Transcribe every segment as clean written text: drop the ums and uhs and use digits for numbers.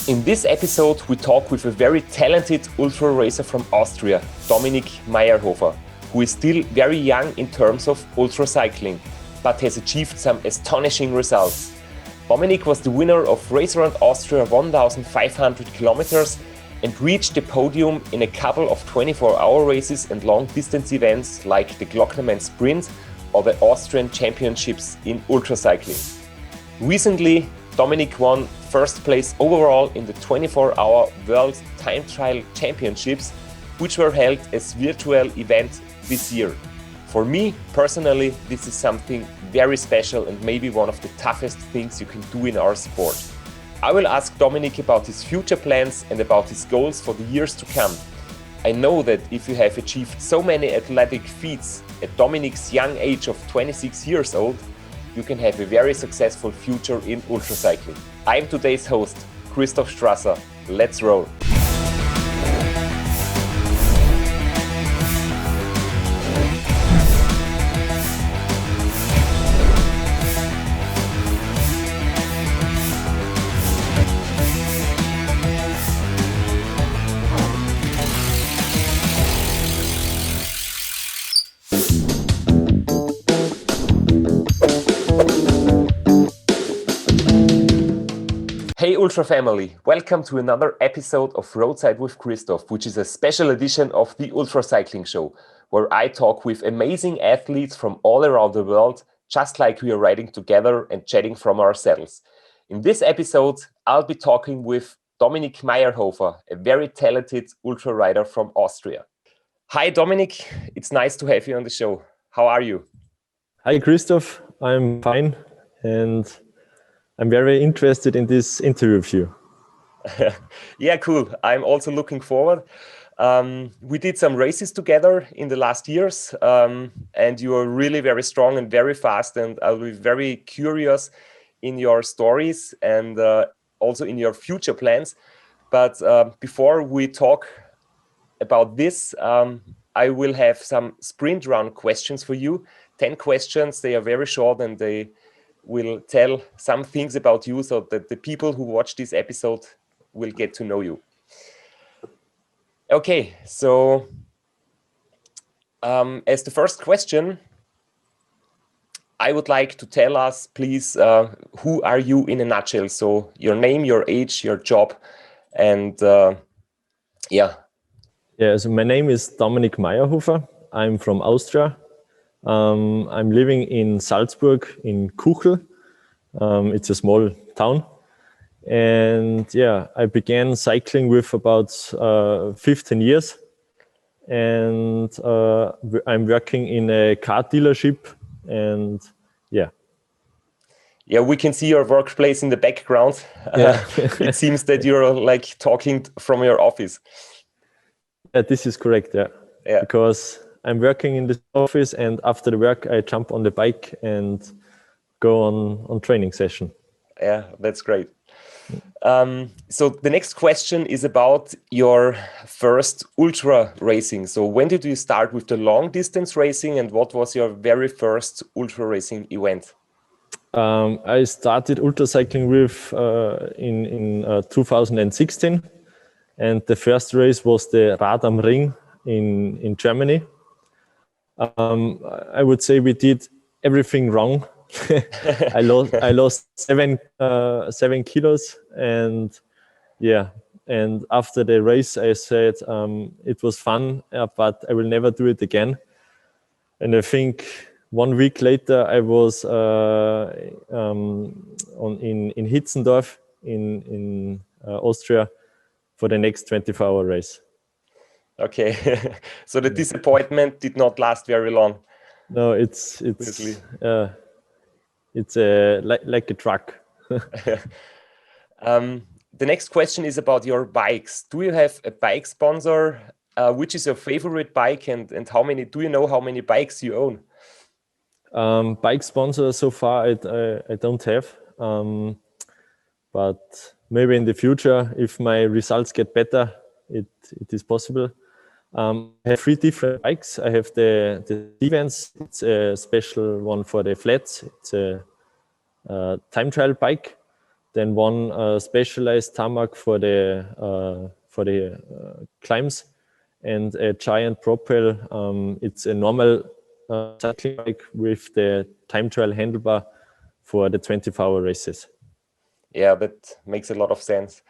In this episode, we talk with a very talented ultra racer from Austria, Dominik Meierhofer, who is still very young in terms of ultracycling, but has achieved some astonishing results. Dominik was the winner of Race Around Austria 1,500 kilometers and reached the podium in a couple of 24-hour races and long-distance events like the Glocknerman Sprint or the Austrian Championships in ultracycling. Recently, Dominik won first place overall in the 24-hour World Time Trial Championships, which were held as virtual event this year. For me, personally, this is something very special and maybe one of the toughest things you can do in our sport. I will ask Dominik about his future plans and about his goals for the years to come. I know that if you have achieved so many athletic feats at Dominik's young age of 26 years old, you can have a very successful future in ultracycling. I'm today's host, Christoph Strasser. Let's roll! Hey Ultra family, welcome to another episode of Roadside with Christoph, which is a special edition of the Ultracycling Show, where I talk with amazing athletes from all around the world, just like we are riding together and chatting from our saddles. In this episode, I'll be talking with Dominik Meierhofer, a very talented ultra rider from Austria. Hi Dominik, it's nice to have you on the show. How are you? Hi Christoph, I'm fine and I'm very interested in this interview with you. Yeah, cool. I'm also looking forward. We did some races together in the last years, and you are really very strong and very fast. And I'll be very curious in your stories and also in your future plans. But before we talk about this, I will have some sprint round questions for you. 10 questions. They are very short and they will tell some things about you so that the people who watch this episode will get to know you. Okay, so as the first question, I would like to tell us, please, who are you in a nutshell? So your name, your age, your job, and yeah. Yeah, so my name is Dominik Meierhofer. I'm from Austria. I'm living in Salzburg in Kuchel. It's a small town. And yeah, I began cycling with about 15 years. And I'm working in a car dealership. And yeah. Yeah, we can see your workplace in the background. Yeah. It seems that you're like talking from your office. Yeah, this is correct. Yeah. Because I'm working in this office, and after the work, I jump on the bike and go on training session. Yeah, that's great. So the next question is about your first ultra racing. So when did you start with the long distance racing, and what was your very first ultra racing event? I started ultracycling with in 2016, and the first race was the Rad am Ring in Germany. I would say we did everything wrong. I lost 7 kilos, and yeah. And after the race, I said it was fun, but I will never do it again. And I think 1 week later, I was in Hitzendorf in Austria for the next 24-hour race. Okay, so the disappointment did not last very long. No, it's like a truck. The next question is about your bikes. Do you have a bike sponsor? Which is your favorite bike, and how many? Do you know how many bikes you own? Bike sponsor so far I don't have, but maybe in the future, if my results get better, it is possible. I have 3 different bikes. I have the Stevens. It's a special one for the flats. It's a time trial bike. then one specialized tarmac for the climbs, and a giant propel. It's a normal cycling bike with the time trial handlebar for the 24-hour races. Yeah, that makes a lot of sense.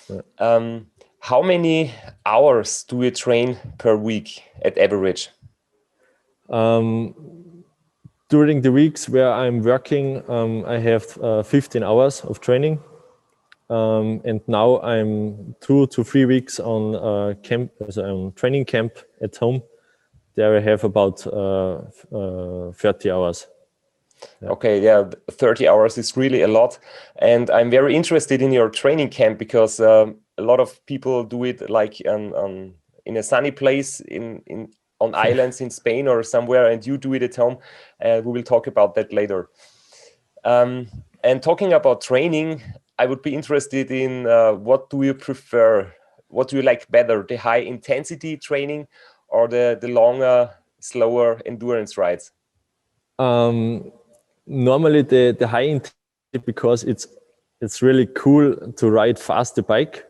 Yeah. How many hours do you train per week at average? During the weeks where I'm working, I have 15 hours of training. And now I'm 2 to 3 weeks on camp, so training camp at home. There I have about 30 hours. Yeah. Okay, yeah, 30 hours is really a lot. And I'm very interested in your training camp because a lot of people do it like in a sunny place on islands in Spain or somewhere, and you do it at home. We will talk about that later. And talking about training, I would be interested in what do you prefer? What do you like better, the high intensity training or the longer, slower endurance rides? Normally the high intensity, because it's really cool to ride fast the bike.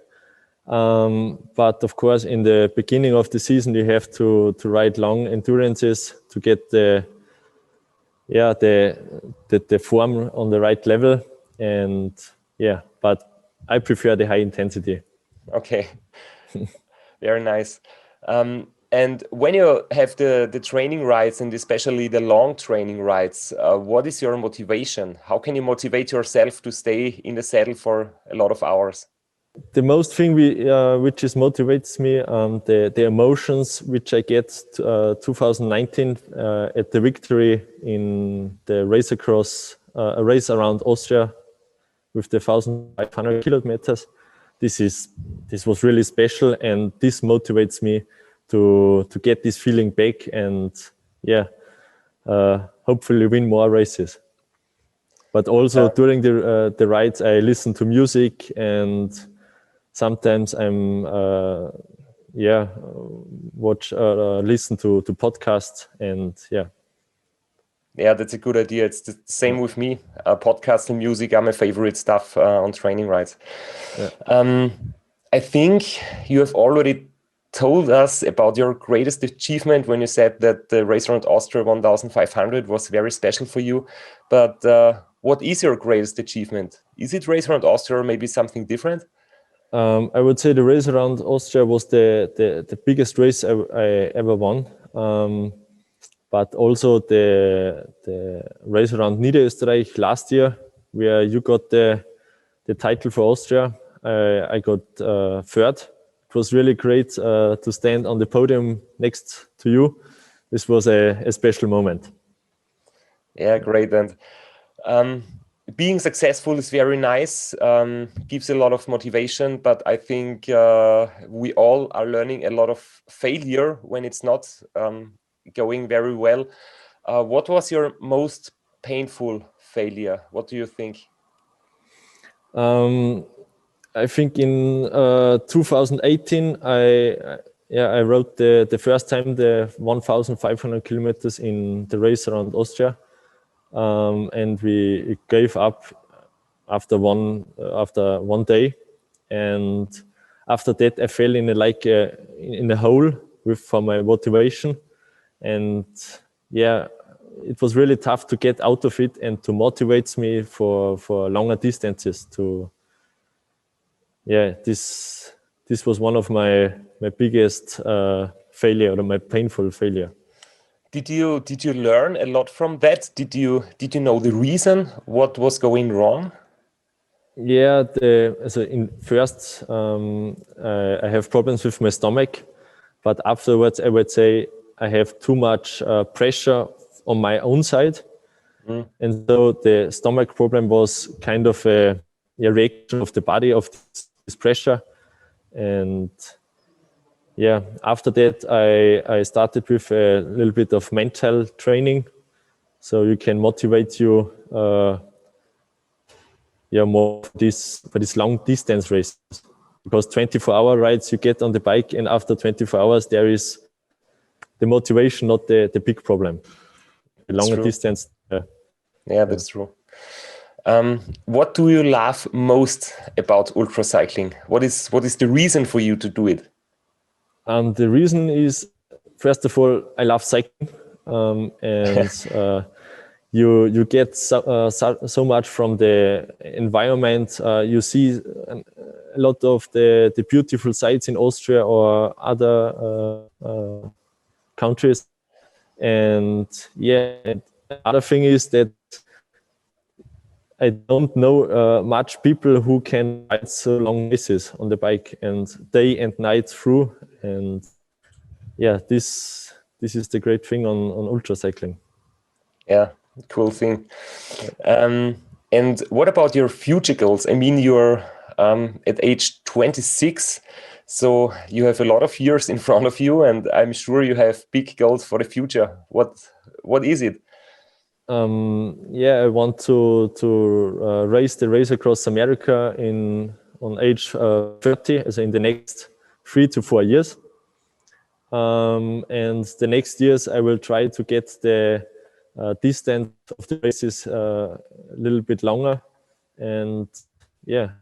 But of course, in the beginning of the season, you have to ride long endurances to get the form on the right level. And yeah, but I prefer the high intensity. Okay, very nice. And when you have the training rides, and especially the long training rides, what is your motivation? How can you motivate yourself to stay in the saddle for a lot of hours? The most thing which is motivates me, the emotions which I get 2019 at the victory in the race around Austria with the 1,500 kilometers. This was really special, and this motivates me to get this feeling back, and hopefully win more races. But also during the rides, I listen to music, and sometimes I'm listen to podcasts, and Yeah, that's a good idea. It's the same with me. Podcasts and music are my favorite stuff on training rides. Yeah. I think you have already told us about your greatest achievement when you said that the Race Around Austria 1500 was very special for you. But what is your greatest achievement? Is it Race Around Austria or maybe something different? I would say the Race Around Austria was the biggest race I ever won. But also the Race Around Niederösterreich last year, where you got the title for Austria. I got third. It was really great to stand on the podium next to you. This was a special moment. Yeah, great. And being successful is very nice, gives a lot of motivation, but I think we all are learning a lot of failure when it's not going very well. What was your most painful failure? What do you think? I think in 2018, I rode the first time the 1,500 kilometers in the Race Around Austria. And we gave up after one day, and after that I fell in a hole for my motivation, and it was really tough to get out of it and to motivate me for longer distances. This was one of my biggest failure, or my painful failure. Did you learn a lot from that? Did you know the reason what was going wrong? Yeah, in first I have problems with my stomach, but afterwards I would say I have too much pressure on my own side, and so the stomach problem was kind of a reaction of the body of this pressure. And after that I started with a little bit of mental training, so you can motivate you more for this long distance races, because 24-hour rides you get on the bike, and after 24 hours there is the motivation not the big problem. The longer distance. Yeah, that's true. What do you love most about ultracycling? What is the reason for you to do it? The reason is, first of all, I love cycling, and you get so much from the environment. You see a lot of the beautiful sights in Austria or other countries, and yeah, another thing is that I don't know much people who can ride so long races on the bike and day and night through. And yeah, this is the great thing on ultracycling. Yeah, cool thing. And what about your future goals? I mean, you're at age 26, so you have a lot of years in front of you, and I'm sure you have big goals for the future. What is it? Yeah, I want to race the Race Across America on age 30, as in the next 3 to 4 years. And the next years I will try to get the distance of the races a little bit longer. And yeah,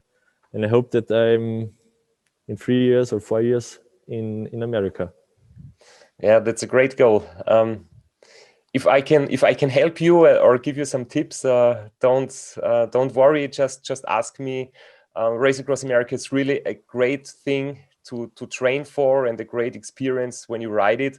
and I hope that I'm in 3 years or 4 years in America. Yeah, that's a great goal. If I can help you or give you some tips, don't worry. Just ask me. Race Across America is really a great thing to train for and a great experience when you ride it.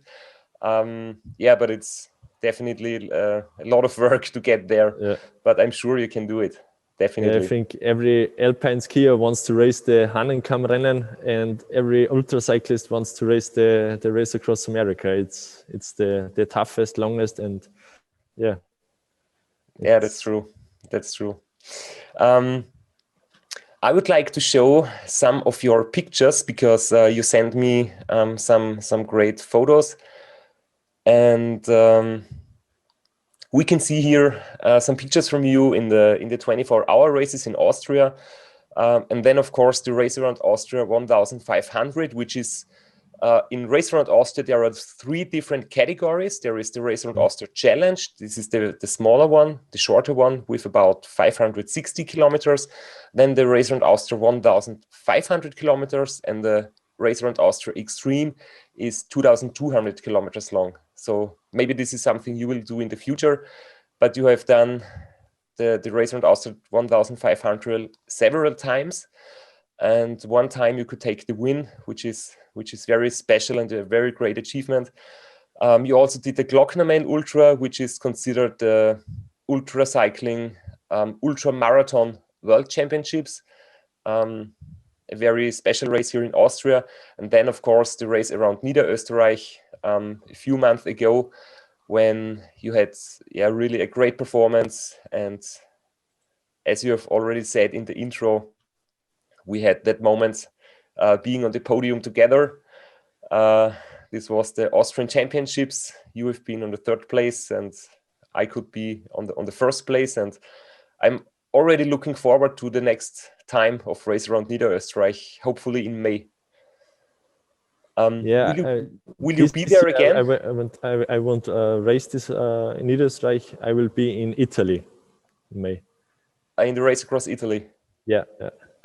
Yeah, but it's definitely a lot of work to get there. Yeah. But I'm sure you can do it. Definitely. Yeah, I think every alpine skier wants to race the Hahnenkammrennen, and every ultracyclist wants to race the Race Across America. It's the toughest, longest, and yeah. Yeah, that's true. That's true. I would like to show some of your pictures because you sent me some great photos, and we can see here some pictures from you in the 24-hour races in Austria, and then of course the Race Around Austria 1500, which is in Race Around Austria there are 3 different categories. There is the Race Around Austria Challenge. This is the smaller one, the shorter one with about 560 kilometers. Then the Race Around Austria 1500 kilometers, and the Race Around Austria Extreme is 2200 kilometers long. So maybe this is something you will do in the future, but you have done the Race Around Austria 1500 several times, and one time you could take the win, which is very special and a very great achievement. You also did the Glocknerman Ultra, which is considered the ultracycling ultra marathon world championships. A very special race here in Austria. And then, of course, the Race Around Niederösterreich a few months ago, when you had really a great performance. And as you have already said in the intro, we had that moment being on the podium together. This was the Austrian Championships. You have been on the 3rd place, and I could be on the 1st place. And I'm already looking forward to the next time of Race Around Niederösterreich, hopefully in May. Will you be there again? I won't race this in Niederösterreich. I will be in Italy in May. In the Race Across Italy? Yeah.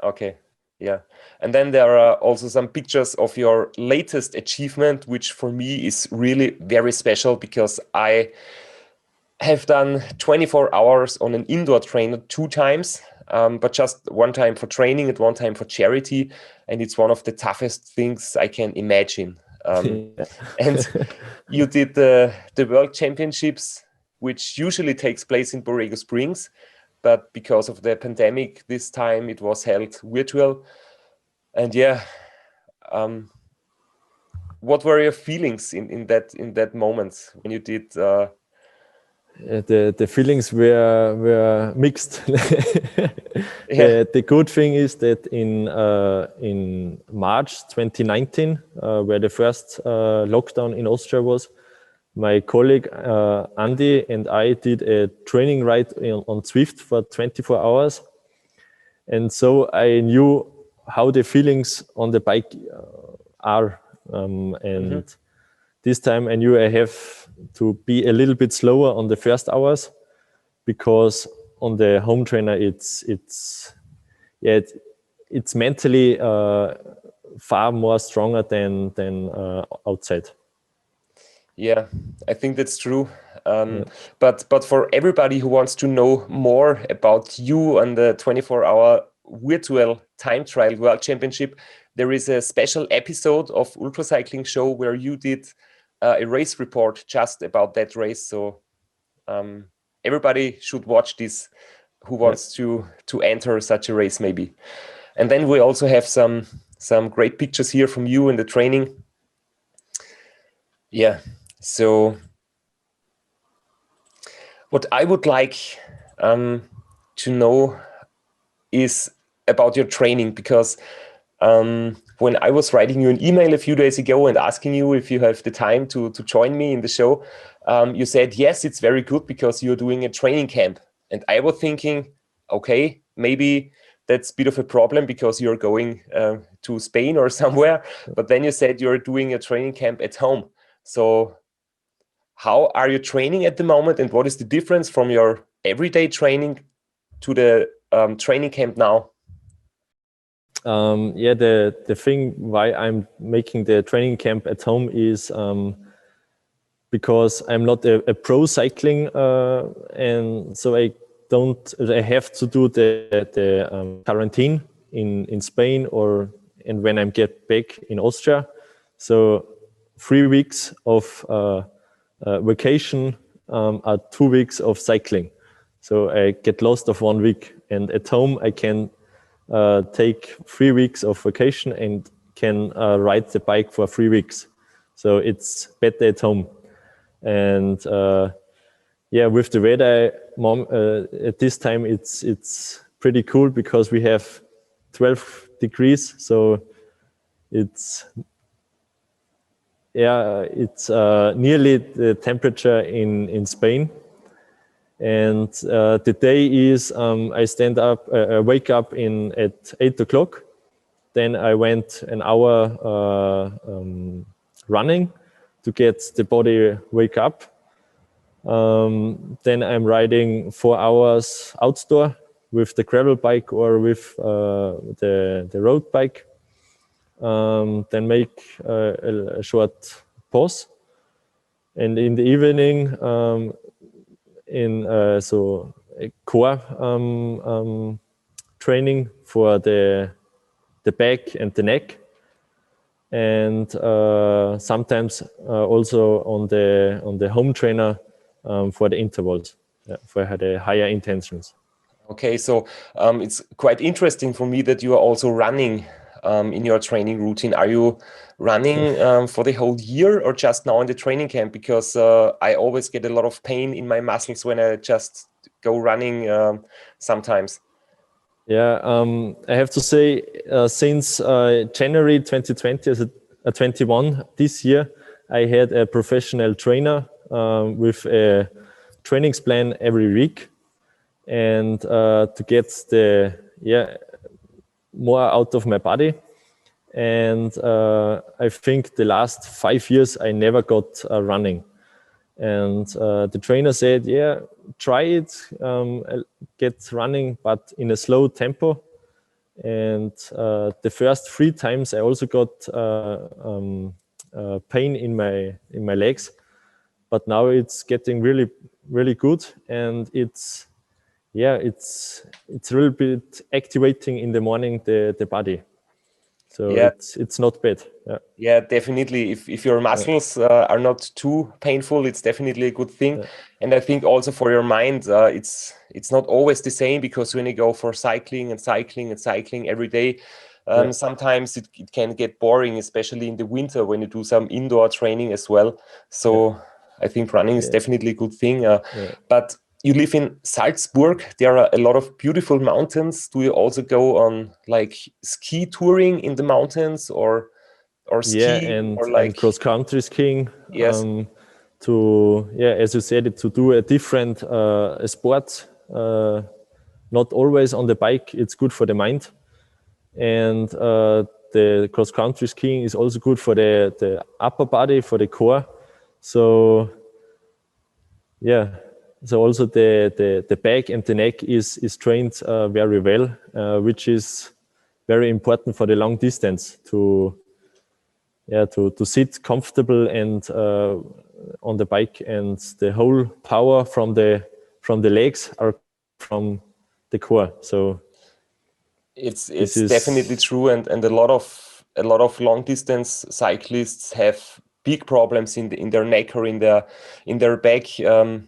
Okay. Yeah. And then there are also some pictures of your latest achievement, which for me is really very special because I have done 24 hours on an indoor trainer 2 times, but just one time for training and one time for charity. And it's one of the toughest things I can imagine. And you did the World Championships, which usually takes place in Borrego Springs. But because of the pandemic, this time it was held virtual. And what were your feelings in that moment when you did? The feelings were mixed. The good thing is that in March 2019, where the first lockdown in Austria was, my colleague Andy and I did a training ride on Zwift for 24 hours. And so I knew how the feelings on the bike are. This time I knew I have to be a little bit slower on the first hours, because on the home trainer, it's mentally far more stronger than outside. Yeah, I think that's true. But for everybody who wants to know more about you on the 24-hour virtual time trial world championship, there is a special episode of Ultracycling show where you did a race report just about that race. So everybody should watch this who wants to enter such a race maybe. And then we also have some great pictures here from you in the training. Yeah, so what I would like to know is about your training, because when I was writing you an email a few days ago and asking you if you have the time to join me in the show, you said, yes, it's very good because you're doing a training camp. And I was thinking, okay, maybe that's a bit of a problem because you're going to Spain or somewhere. But then you said you're doing a training camp at home. So how are you training at the moment, and what is the difference from your everyday training to the training camp now? The thing why I'm making the training camp at home is because I'm not a pro cycling, and so I have to do the quarantine in Spain and when I get back in Austria. So 3 weeks of vacation are 2 weeks of cycling. So I get lost of 1 week, and at home I can take 3 weeks of vacation and can ride the bike for 3 weeks. So it's better at home. And with the weather, at this time it's pretty cool because we have 12 degrees. So it's nearly the temperature in Spain. And the day is I wake up at 8 o'clock. Then I went an hour running to get the body wake up. Then I'm riding 4 hours outdoor with the gravel bike or with the road bike. Then make a short pause. And in the evening, a core training for the back and the neck, and sometimes also on the home trainer for the intervals, for the higher intentions. Okay, so it's quite interesting for me that you are also running in your training routine. Are you running for the whole year or just now in the training camp? Because I always get a lot of pain in my muscles when I just go running sometimes. Yeah, I have to say since January 2020, as 21 this year, I had a professional trainer with a trainings plan every week, and to get the more out of my body. And I think the last 5 years I never got running. And the trainer said, yeah, try it, get running, but in a slow tempo. And the first 3 times I also got pain in my legs, but now it's getting really, really good, and it's a little bit activating in the morning the body. So it's not bad. Yeah, definitely. If your muscles are not too painful, it's definitely a good thing. Yeah. And I think also for your mind, it's not always the same, because when you go for cycling every day, sometimes it can get boring, especially in the winter when you do some indoor training as well. So I think running is definitely a good thing. But you live in Salzburg. There are a lot of beautiful mountains. Do you also go on like ski touring in the mountains or ski? And cross country skiing. Yes. As you said, to do a different sport. Not always on the bike. It's good for the mind. And the cross country skiing is also good for the upper body, for the core. So So also the back and the neck is trained very well, which is very important for the long distance to sit comfortable and on the bike, and the whole power from the legs are from the core. So it's definitely true, and a lot of long distance cyclists have big problems in their neck or in their back. You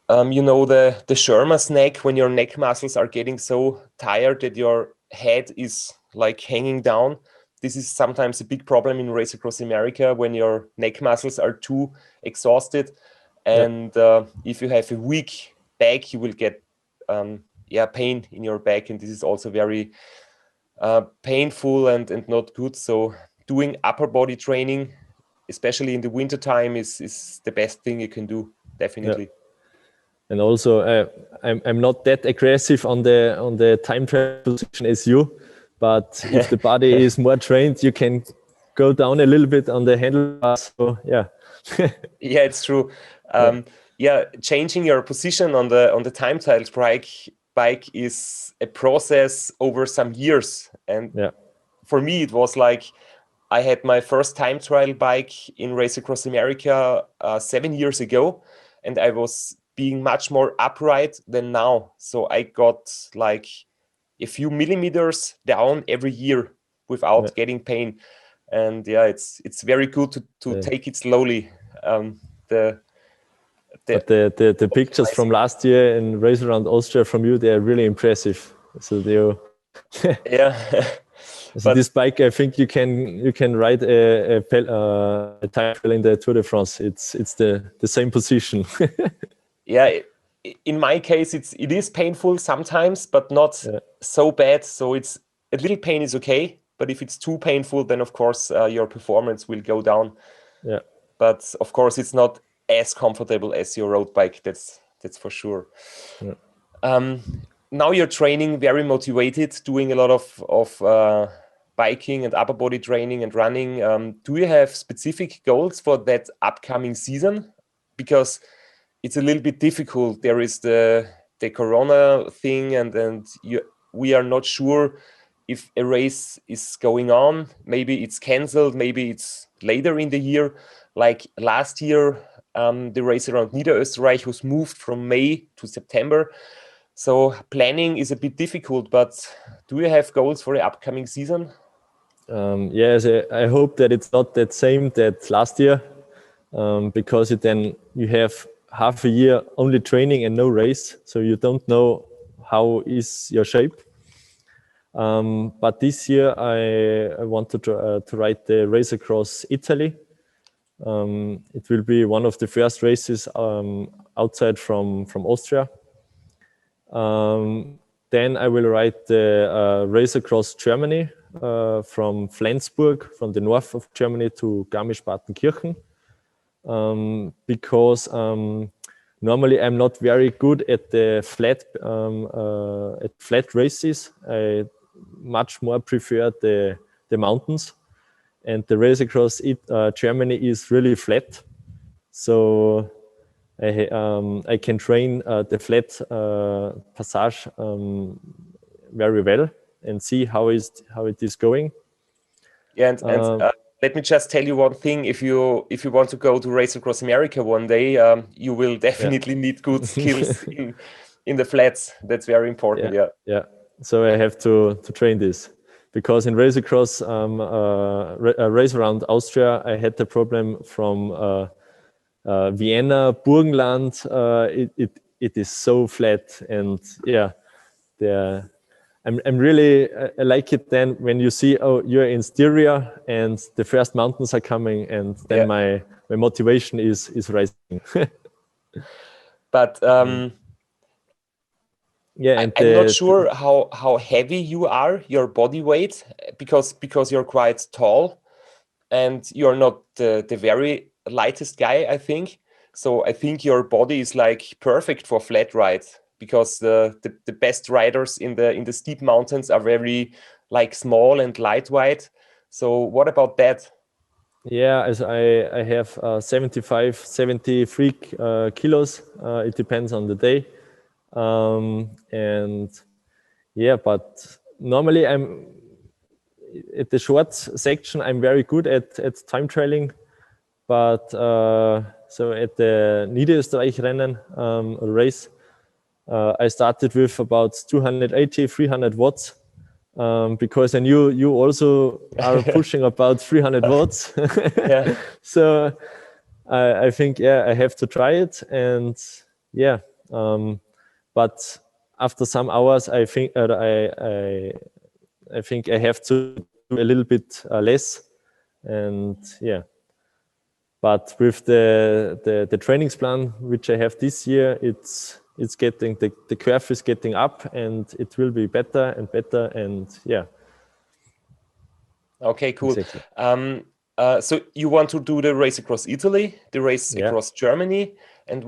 know, the Sherman's neck, when your neck muscles are getting so tired that your head is like hanging down. This is sometimes a big problem in Race Across America when your neck muscles are too exhausted. And if you have a weak back, you will get pain in your back. And this is also very painful and not good. So doing upper body training, especially in the winter time, is the best thing you can do, definitely. Yeah. And also, I'm not that aggressive on the time trial position as you, but if the body is more trained, you can go down a little bit on the handlebars. So yeah. Yeah, it's true. Changing your position on the time trial bike is a process over some years. And for me, it was like I had my first time trial bike in Race Across America 7 years ago, and I was being much more upright than now. So I got like a few millimeters down every year without getting pain. And it's very good to take it slowly. The pictures from last year in Race Around Austria from you, they are really impressive. So so this bike, I think you can ride a time trial in the Tour de France. It's the same position. In my case, it is painful sometimes, but not so bad. So it's a little pain is okay, but if it's too painful, then of course your performance will go down. Yeah. But of course, it's not as comfortable as your road bike. That's for sure. Yeah. Now you're training, very motivated, doing a lot of biking and upper body training and running. Do you have specific goals for that upcoming season? Because it's a little bit difficult. There is the Corona thing, and we are not sure if a race is going on. Maybe it's cancelled. Maybe it's later in the year. Like last year, the race around Niederösterreich was moved from May to September. So planning is a bit difficult. But do you have goals for the upcoming season? Yes, I hope that it's not that same that last year, because then you have half a year only training and no race, so you don't know how is your shape. But this year I want to ride the race across Italy. It will be one of the first races outside from Austria. Then I will ride the race across Germany, from Flensburg, from the north of Germany, to Garmisch-Partenkirchen. Because normally I'm not very good at the flat races. I much more prefer the mountains, and the race across Germany is really flat. So I can train the flat passage very well and see how it is going. Yeah, and let me just tell you one thing. If you want to go to Race Across America one day, you will definitely need good skills in the flats. That's very important. Yeah. So I have to train this, because in Race Across Race Around Austria, I had the problem from Vienna, Burgenland. It is so flat, and I'm really I like it then when you see, oh, you're in Styria and the first mountains are coming, and then my motivation is rising. But I'm not sure how heavy you are, your body weight, because you're quite tall and you're not the very lightest guy, I think. So I think your body is like perfect for flat ride, because the best riders in the steep mountains are very like small and lightweight. So what about that? Yeah, as I have 75, 73 kilos. It depends on the day. And yeah, but normally I'm at the short section, I'm very good at time trialing. But so at the Niederösterreich Rennen race, I started with about 280, 300 watts. Because I knew you also are pushing about 300 watts. Yeah. So I think, yeah, I have to try it. And yeah, but after some hours, I think I think I have to do a little bit less. And yeah, but with the trainings plan which I have this year, it's getting the curve is getting up, and it will be better and better. And yeah. Okay, cool. Exactly. So you want to do the race across Italy, the race Yeah. across Germany, and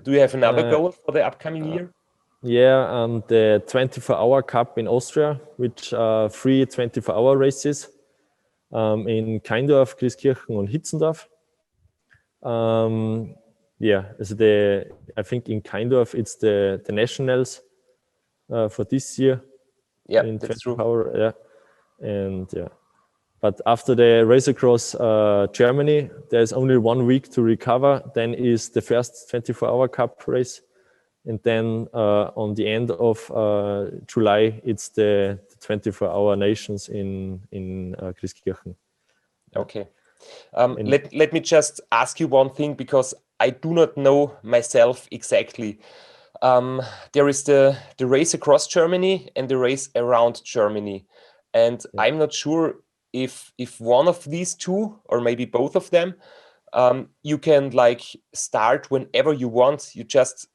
do you have another goal for the upcoming year? Yeah, the 24-hour Cup in Austria, which are 3 24-hour races in Keindorf, Grieskirchen, and Hitzendorf. Yeah, I think in Keindorf it's the nationals for this year. Yeah, in that's true. 24-hour. Yeah, and yeah. But after the race across Germany, there's only 1 week to recover. Then is the first 24-hour Cup race. And then on the end of July, it's the 24-hour nations in Grieskirchen. Okay. Let me just ask you one thing, because I do not know myself exactly. There is the race across Germany and the race around Germany. And I'm not sure if one of these two, or maybe both of them, you can like start whenever you want. You just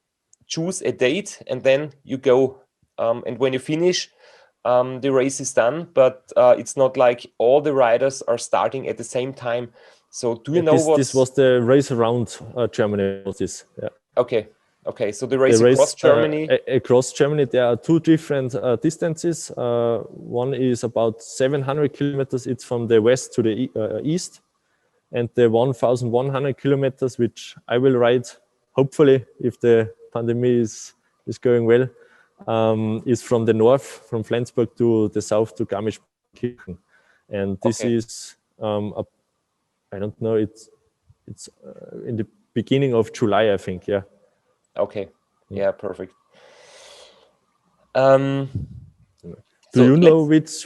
choose a date and then you go. And when you finish, the race is done, but it's not like all the riders are starting at the same time. So do you know what? This was the race around Germany. Was this? Yeah. Okay. Okay. So the race across Germany. Across Germany, there are 2 different distances. One is about 700 kilometers. It's from the west to the east. And the 1,100 kilometers, which I will ride, hopefully, if the pandemic is going well, is from the north, from Flensburg to the south to Garmisch-Partenkirchen. And this is, I don't know, it's in the beginning of July, I think, yeah. Okay, yeah, perfect. Do you know which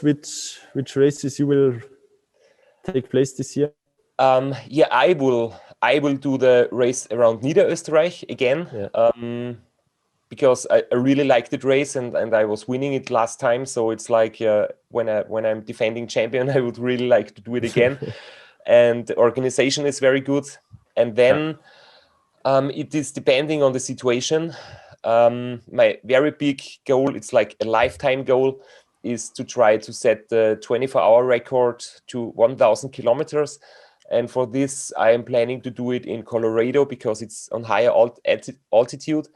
races you will take place this year? Yeah, I will do the race around Niederösterreich again. Yeah. Because I really liked the race, and I was winning it last time. So it's like when I'm defending champion, I would really like to do it again. And the organization is very good. And then it is depending on the situation. My very big goal, it's like a lifetime goal, is to try to set the 24-hour record to 1,000 kilometers. And for this, I am planning to do it in Colorado, because it's on higher altitude.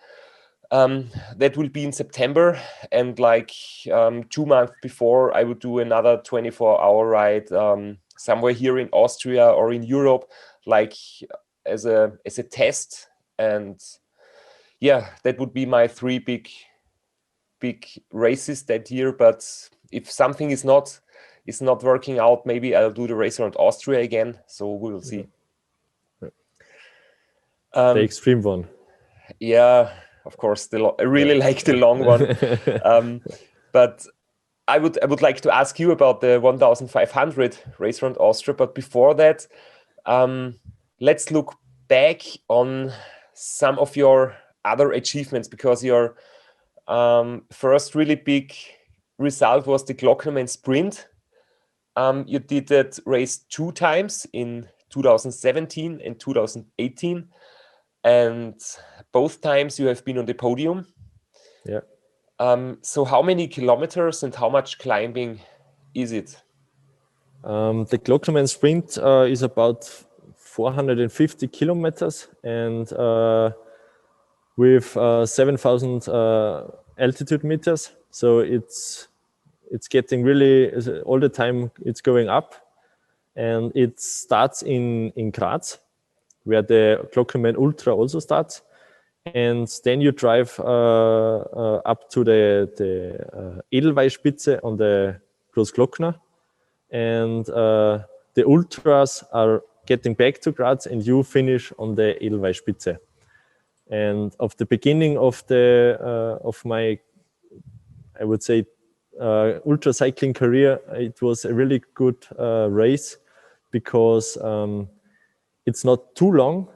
That will be in September, and like 2 months before, I would do another 24-hour ride somewhere here in Austria or in Europe, like as a test. And yeah, that would be my 3 big races that year. But if something is not working out, maybe I'll do the race around Austria again. So we will see. The extreme one. Yeah, of course. I really like the long one. But I would like to ask you about the 1,500 race around Austria. But before that, let's look back on some of your other achievements, because your first really big result was the Glocknerman Sprint. You did that race 2 times, in 2017 and 2018. And both times you have been on the podium. Yeah. So how many kilometers and how much climbing is it? The Glockenman Sprint is about 450 kilometers, and with 7,000 altitude meters. So it's getting really, all the time it's going up. and it starts in Graz, where the Glockenman Ultra also starts. And then you drive up to the Edelweißspitze on the Großglockner. And the ultras are getting back to Graz, and you finish on the Edelweißspitze. And of the beginning of my, I would say, ultracycling career, it was a really good race because it's not too long,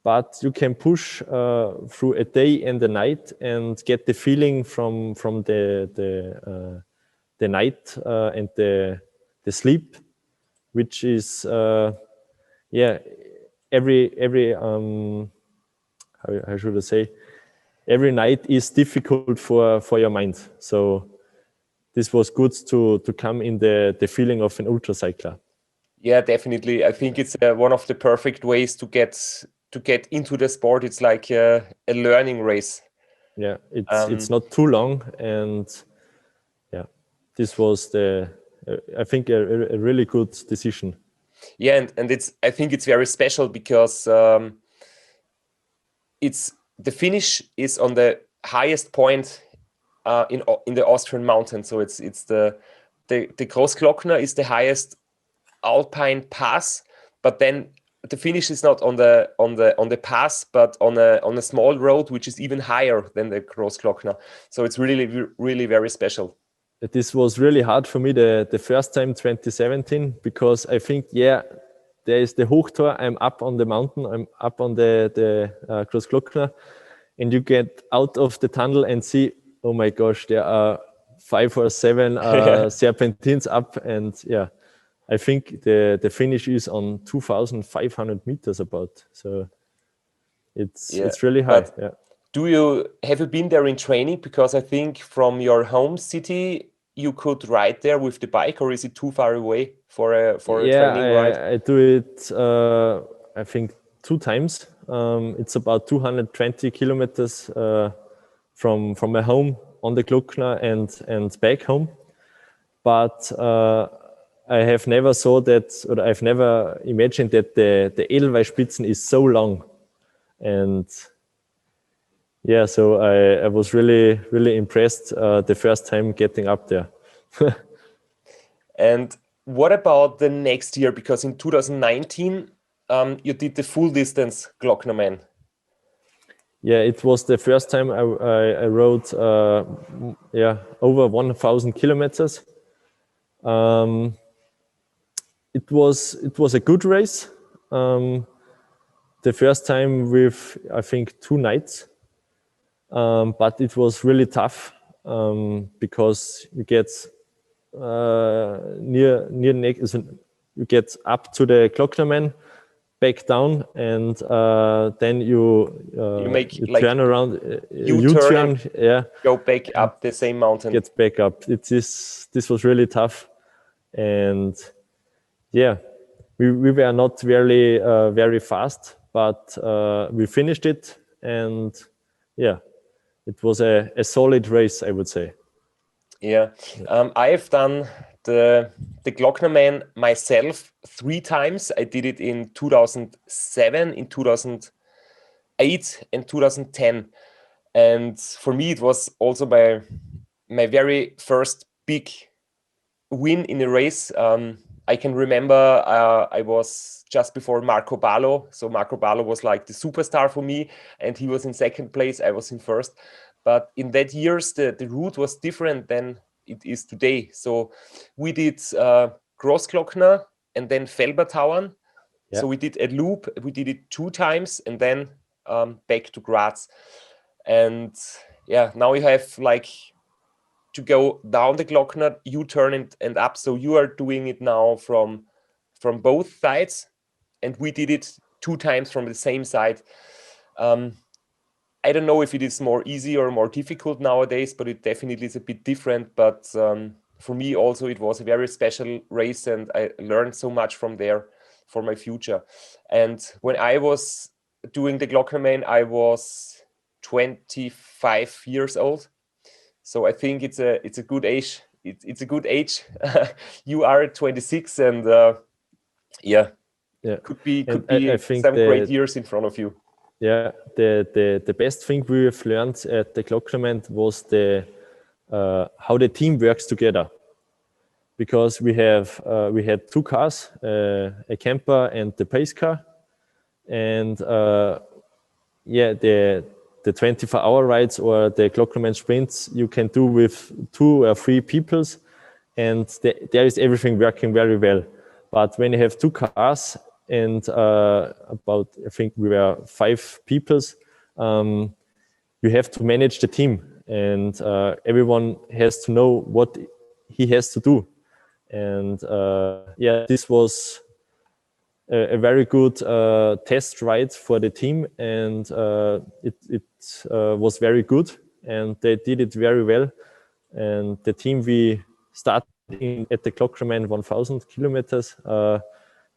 but you can push through a day and a night and get the feeling from the night and the sleep, which is every how should I say, every night is difficult for your mind. So this was good to come in the feeling of an ultracycler. Yeah, definitely. I think it's one of the perfect ways to get into the sport. It's like a learning race. Yeah, it's not too long, and yeah, this was I think a really good decision. Yeah, and I think it's very special because the finish is on the highest point in the Austrian mountains. So it's the Großglockner is the highest alpine pass, but then the finish is not on the pass, but on a small road which is even higher than the Großglockner. So it's really very special. This was really hard for me the first time, 2017, because I think there is the Hochtor. I'm up on the mountain. I'm up on the Großglockner, and you get out of the tunnel and see, oh my gosh, there are 5 or 7 serpentines up, and yeah. I think the finish is on 2,500 meters about. So it's really high. Yeah. Have you been there in training? Because I think from your home city you could ride there with the bike, or is it too far away for a training ride? I do it I think 2 times. It's about 220 kilometers from my home on the Glockner and back home. But I have never saw that, or I've never imagined that the Edelweißspitzen is so long. And yeah, so I was really impressed the first time getting up there. And what about the next year? Because in 2019, you did the full distance Glocknerman. Yeah, it was the first time I rode over 1,000 kilometers. It was a good race. The first time with, I think, 2 nights, but it was really tough because you get you get up to the Glocknerman, back down, and then you turn around, U-turn, go back up the same mountain. Get back up. This was really tough, and yeah, we were not very fast, but we finished it, and yeah, it was a solid race, I would say. Yeah, I have done the Glocknerman myself 3 times. I did it in 2007, in 2008, and 2010. And for me, it was also my very first big win in a race. I can remember I was just before Marco Ballo. So Marco Ballo was like the superstar for me, and he was in second place. I was in first. But in that years, the route was different than it is today. So we did Großglockner and then Felbertauern. Yeah. So we did a loop. We did it 2 times and then back to Graz. And yeah, now you have like to go down the Glockner, U-turn and up. So you are doing it now from both sides, and we did it 2 times from the same side. I don't know if it is more easy or more difficult nowadays, but it definitely is a bit different. But for me also, it was a very special race, and I learned so much from there for my future. And when I was doing the Glocknerman, I was 25 years old. So I think it's a good age. It's a good age. You are 26, and Yeah, Yeah, could be and I think some great years in front of you. yeah, the best thing we have learned at the Glockenman was the how the team works together. Because we had two cars, a camper and the pace car, and yeah, the 24-hour rides or the Glockenman sprints you can do with 2 or 3 peoples, and there is everything working very well. But when you have 2 cars and about, I think we were 5 peoples, you have to manage the team, and everyone has to know what he has to do. And yeah, this was a very good test ride for the team, and it was very good, and they did it very well. And the team we started at the Glocknerman 1000 kilometers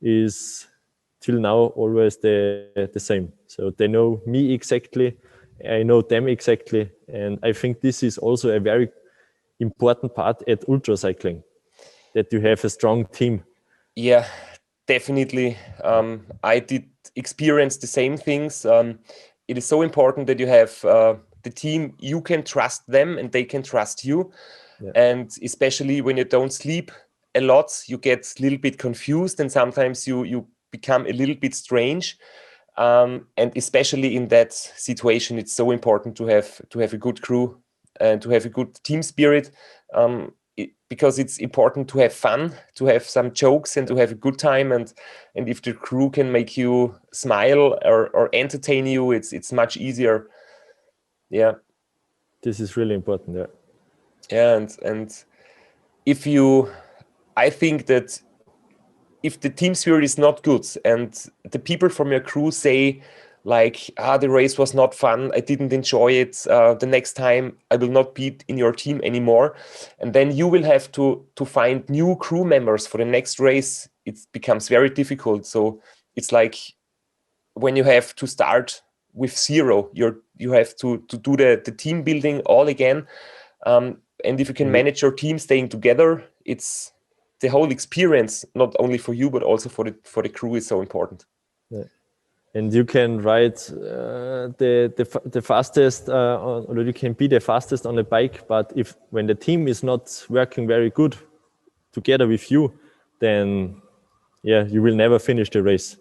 is till now always the same. So they know me exactly, I know them exactly, and I think this is also a very important part at ultracycling, that you have a strong team. Yeah, definitely. I did experience the same things. It is so important that you have the team, you can trust them and they can trust you. Yeah. And especially when you don't sleep a lot, you get a little bit confused, and sometimes you become a little bit strange. And especially in that situation, it's so important to have a good crew and to have a good team spirit. Because it's important to have fun, to have some jokes, and to have a good time. And if the crew can make you smile or entertain you, it's much easier. Yeah, this is really important. Yeah, yeah, and I think that if the team spirit is not good and the people from your crew say like, the race was not fun, I didn't enjoy it, the next time I will not be in your team anymore, and then you will have to find new crew members for the next race, it becomes very difficult. So it's like when you have to start with 0, you have to do the team building all again, and if you can manage your team staying together, it's the whole experience, not only for you but also for the crew, is so important. Yeah. And you can ride the fastest, or you can be the fastest on the bike. But when the team is not working very good together with you, then yeah, you will never finish the race.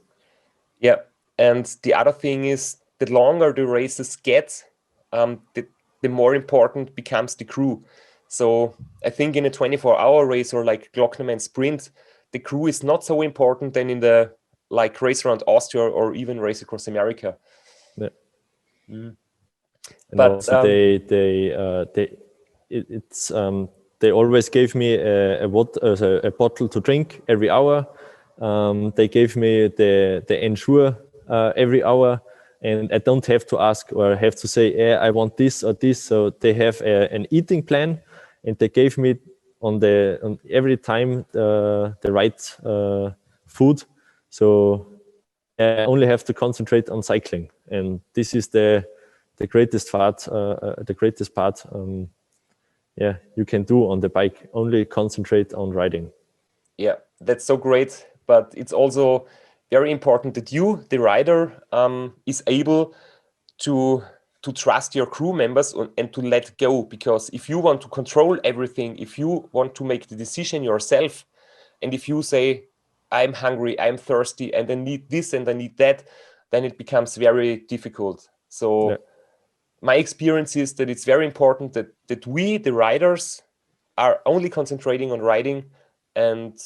Yeah, and the other thing is, the longer the races get, the more important becomes the crew. So I think in a 24-hour race or like Glocknerman Sprint, the crew is not so important than in the like Race Around Austria or even Race Across America. Yeah. Mm. But also they always gave me a bottle to drink every hour. They gave me the Ensure every hour, and I don't have to ask or have to say, I want this or this. So they have an eating plan, and they gave me on every time the right food. So I only have to concentrate on cycling, and this is the greatest part. Yeah, you can do on the bike. Only concentrate on riding. Yeah, that's so great. But it's also very important that you, the rider, is able to trust your crew members and to let go. Because if you want to control everything, if you want to make the decision yourself, and if you say, I'm hungry, I'm thirsty, and I need this and I need that, then it becomes very difficult. So yeah. My experience is that it's very important that we, the riders, are only concentrating on riding, and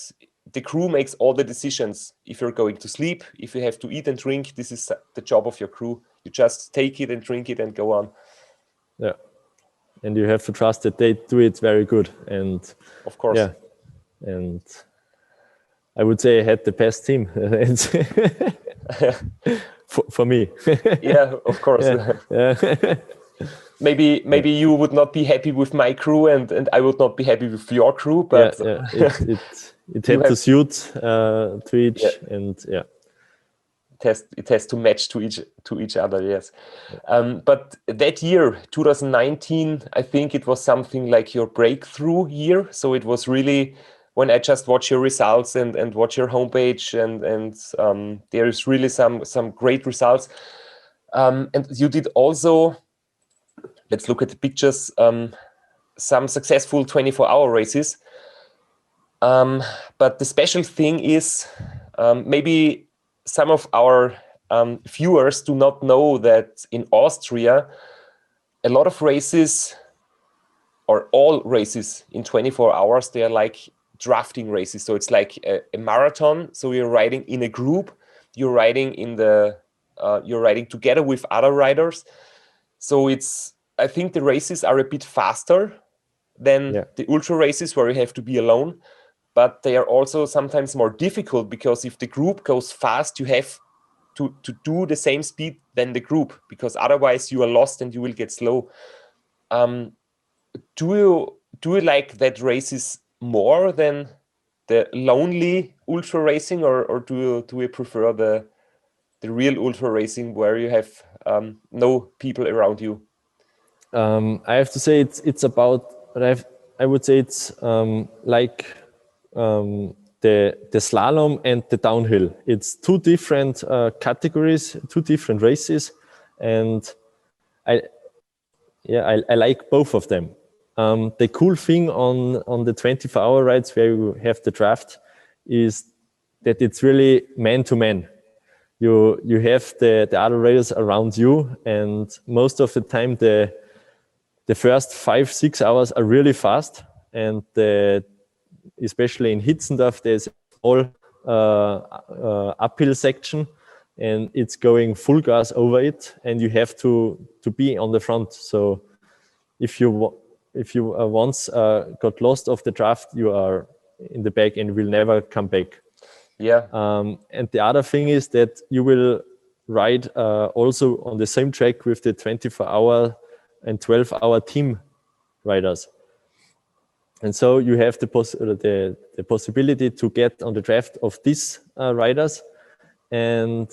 the crew makes all the decisions. If you're going to sleep, if you have to eat and drink, this is the job of your crew. You just take it and drink it and go on. Yeah, and you have to trust that they do it very good. And of course, yeah, and I would say I had the best team for me. Yeah, of course. Yeah. Maybe you would not be happy with my crew, and I would not be happy with your crew. But it had to suit to each, and yeah, it has to match to each other. Yes, but that year, 2019, I think it was something like your breakthrough year. So it was really when I just watch your results and watch your homepage, and there is really some great results. And you did also, let's look at the pictures, some successful 24-hour races. But the special thing is, maybe some of our viewers do not know that in Austria, a lot of races, or all races in 24 hours, they are like drafting races. So it's like a marathon. So you're riding in a group, you're riding you're riding together with other riders. So I think the races are a bit faster than the ultra races where you have to be alone, but they are also sometimes more difficult, because if the group goes fast, you have to do the same speed than the group, because otherwise you are lost and you will get slow. Do you like that races more than the lonely ultra racing, or do you prefer the real ultra racing where you have no people around you? I have to say it's about. I would say it's like the slalom and the downhill. It's two different categories, two different races, and I like both of them. The cool thing on the 24-hour rides where you have the draft is that it's really man to man. You have the other riders around you, and most of the time the first 5-6 hours are really fast, and especially in Hitzendorf there's a small uphill section, and it's going full gas over it, and you have to be on the front. So if you once got lost off the draft, you are in the back and will never come back. Yeah. And the other thing is that you will ride also on the same track with the 24-hour and 12-hour team riders. And so you have the possibility to get on the draft of these riders. And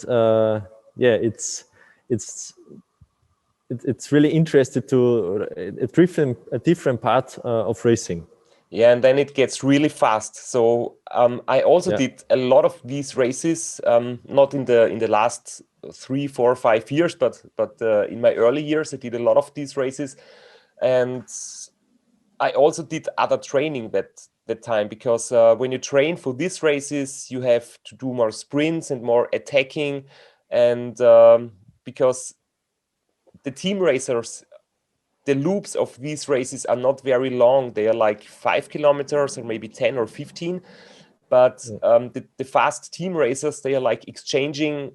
it's really interesting to a different part of racing. Yeah, and then it gets really fast. So I also did a lot of these races, not in the last 3, 4, 5 years, but in my early years I did a lot of these races, and I also did other training that time, because when you train for these races, you have to do more sprints and more attacking, and because the team racers, the loops of these races are not very long. They are like 5 kilometers or maybe 10 or 15. But the fast team racers, they are like exchanging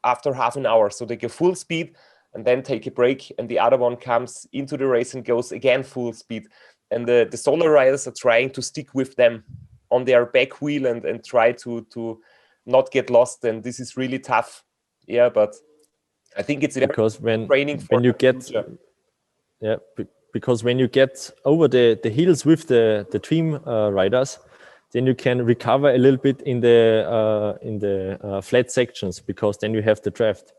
after half an hour. So they go full speed and then take a break, and the other one comes into the race and goes again full speed. And the solo riders are trying to stick with them on their back wheel and try to not get lost. And this is really tough. Yeah, but I think it's because when you get future. Because when you get over the hills with the team riders, then you can recover a little bit in the flat sections, because then you have the draft.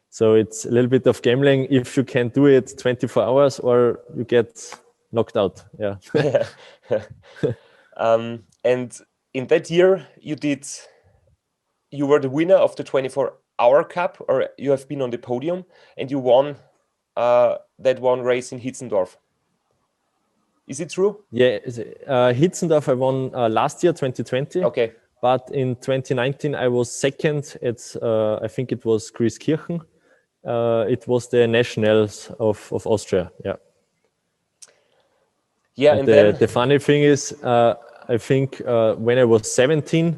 So it's a little bit of gambling if you can do it 24 hours or you get knocked out. Yeah. And in that year, you were the winner of the 24-hour Cup, or you have been on the podium, and you won that one race in Hitzendorf. Is it true? Yeah, Hitzendorf I won last year, 2020. Okay. But in 2019 I was second at I think it was Grieskirchen. It was the nationals of Austria. Yeah. Yeah, and then the funny thing is, I think when I was 17,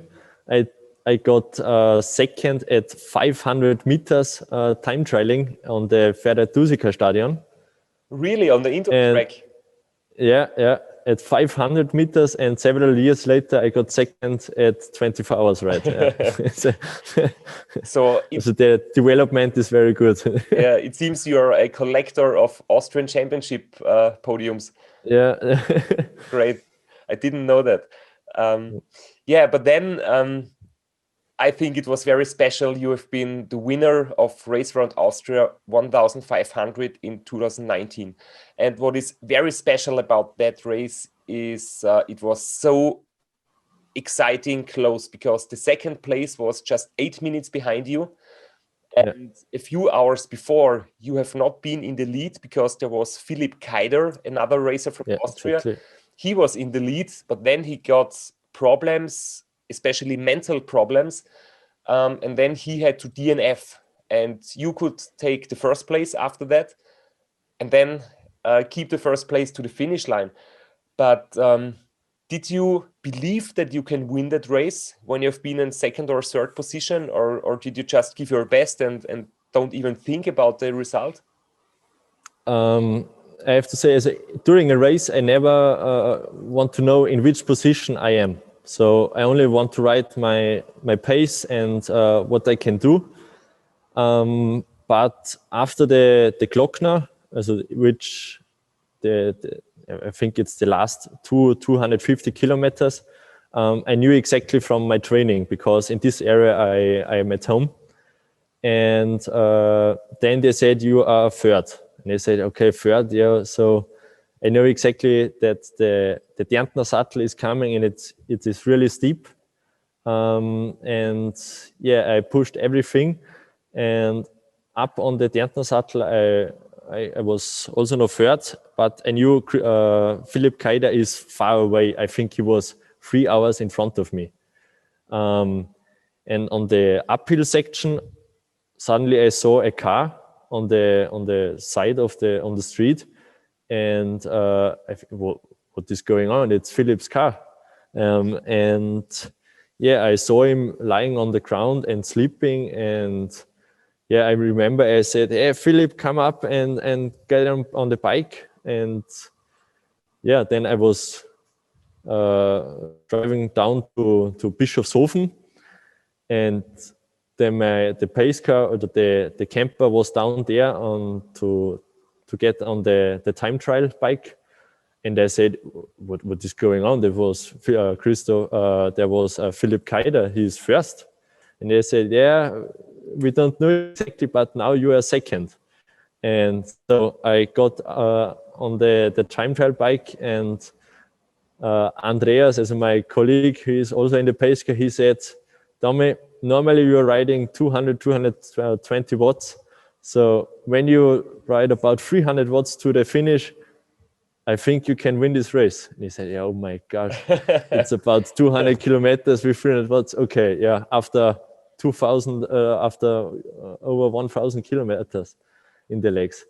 I got second at 500 meters time trialing on the Ferrer-Dusika Stadion. Really, on the indoor track? Yeah, at 500 meters, and several years later, I got second at 24 hours ride. Yeah. so the development is very good. Yeah, it seems you're a collector of Austrian Championship podiums. Yeah. Great. I didn't know that. But then I think it was very special. You have been the winner of Race Around Austria 1500 in 2019. And what is very special about that race is it was so exciting close, because the second place was just 8 minutes behind you. And a few hours before, you have not been in the lead because there was Philipp Keider, another racer from Austria. Exactly. He was in the lead, but then he got problems, especially mental problems. And then he had to DNF, and you could take the first place after that and then keep the first place to the finish line. But did you believe that you can win that race when you've been in second or third position, or did you just give your best and don't even think about the result? I have to say, during a race, I never want to know in which position I am. So I only want to ride my pace and what I can do. But after the Glockner, which I think it's the last 250 kilometers, I knew exactly from my training, because in this area I am at home. And then they said, you are third. And they said, okay, third, yeah. So I know exactly that the Därntner Sattel is coming, and it is really steep. And yeah, I pushed everything. And up on the Därntner Sattel, I was also no third, but I knew Philipp Keider is far away. I think he was 3 hours in front of me. And on the uphill section, suddenly I saw a car on the side of on the street, and I think, what is going on? It's Philipp's car, and yeah, I saw him lying on the ground and sleeping. And yeah, I remember I said, "Hey, Philipp, come up and get him on the bike." And yeah, then I was driving down to Bischofshofen, and then the pace car, or the camper, was down there to get on the time trial bike. And I said, what is going on? There was Christoph, there was Philipp Keider, he's first. And they said, yeah, we don't know exactly, but now you are second. And so I got on the time trial bike, and Andreas, as my colleague, who is also in the pace car, he said, Tommy, normally you're riding 220 watts. So when you ride about 300 watts to the finish, I think you can win this race. And he said, yeah, oh my gosh, it's about 200 kilometers with 300 watts. Okay, yeah, after 2,000, after over 1,000 kilometers in the legs.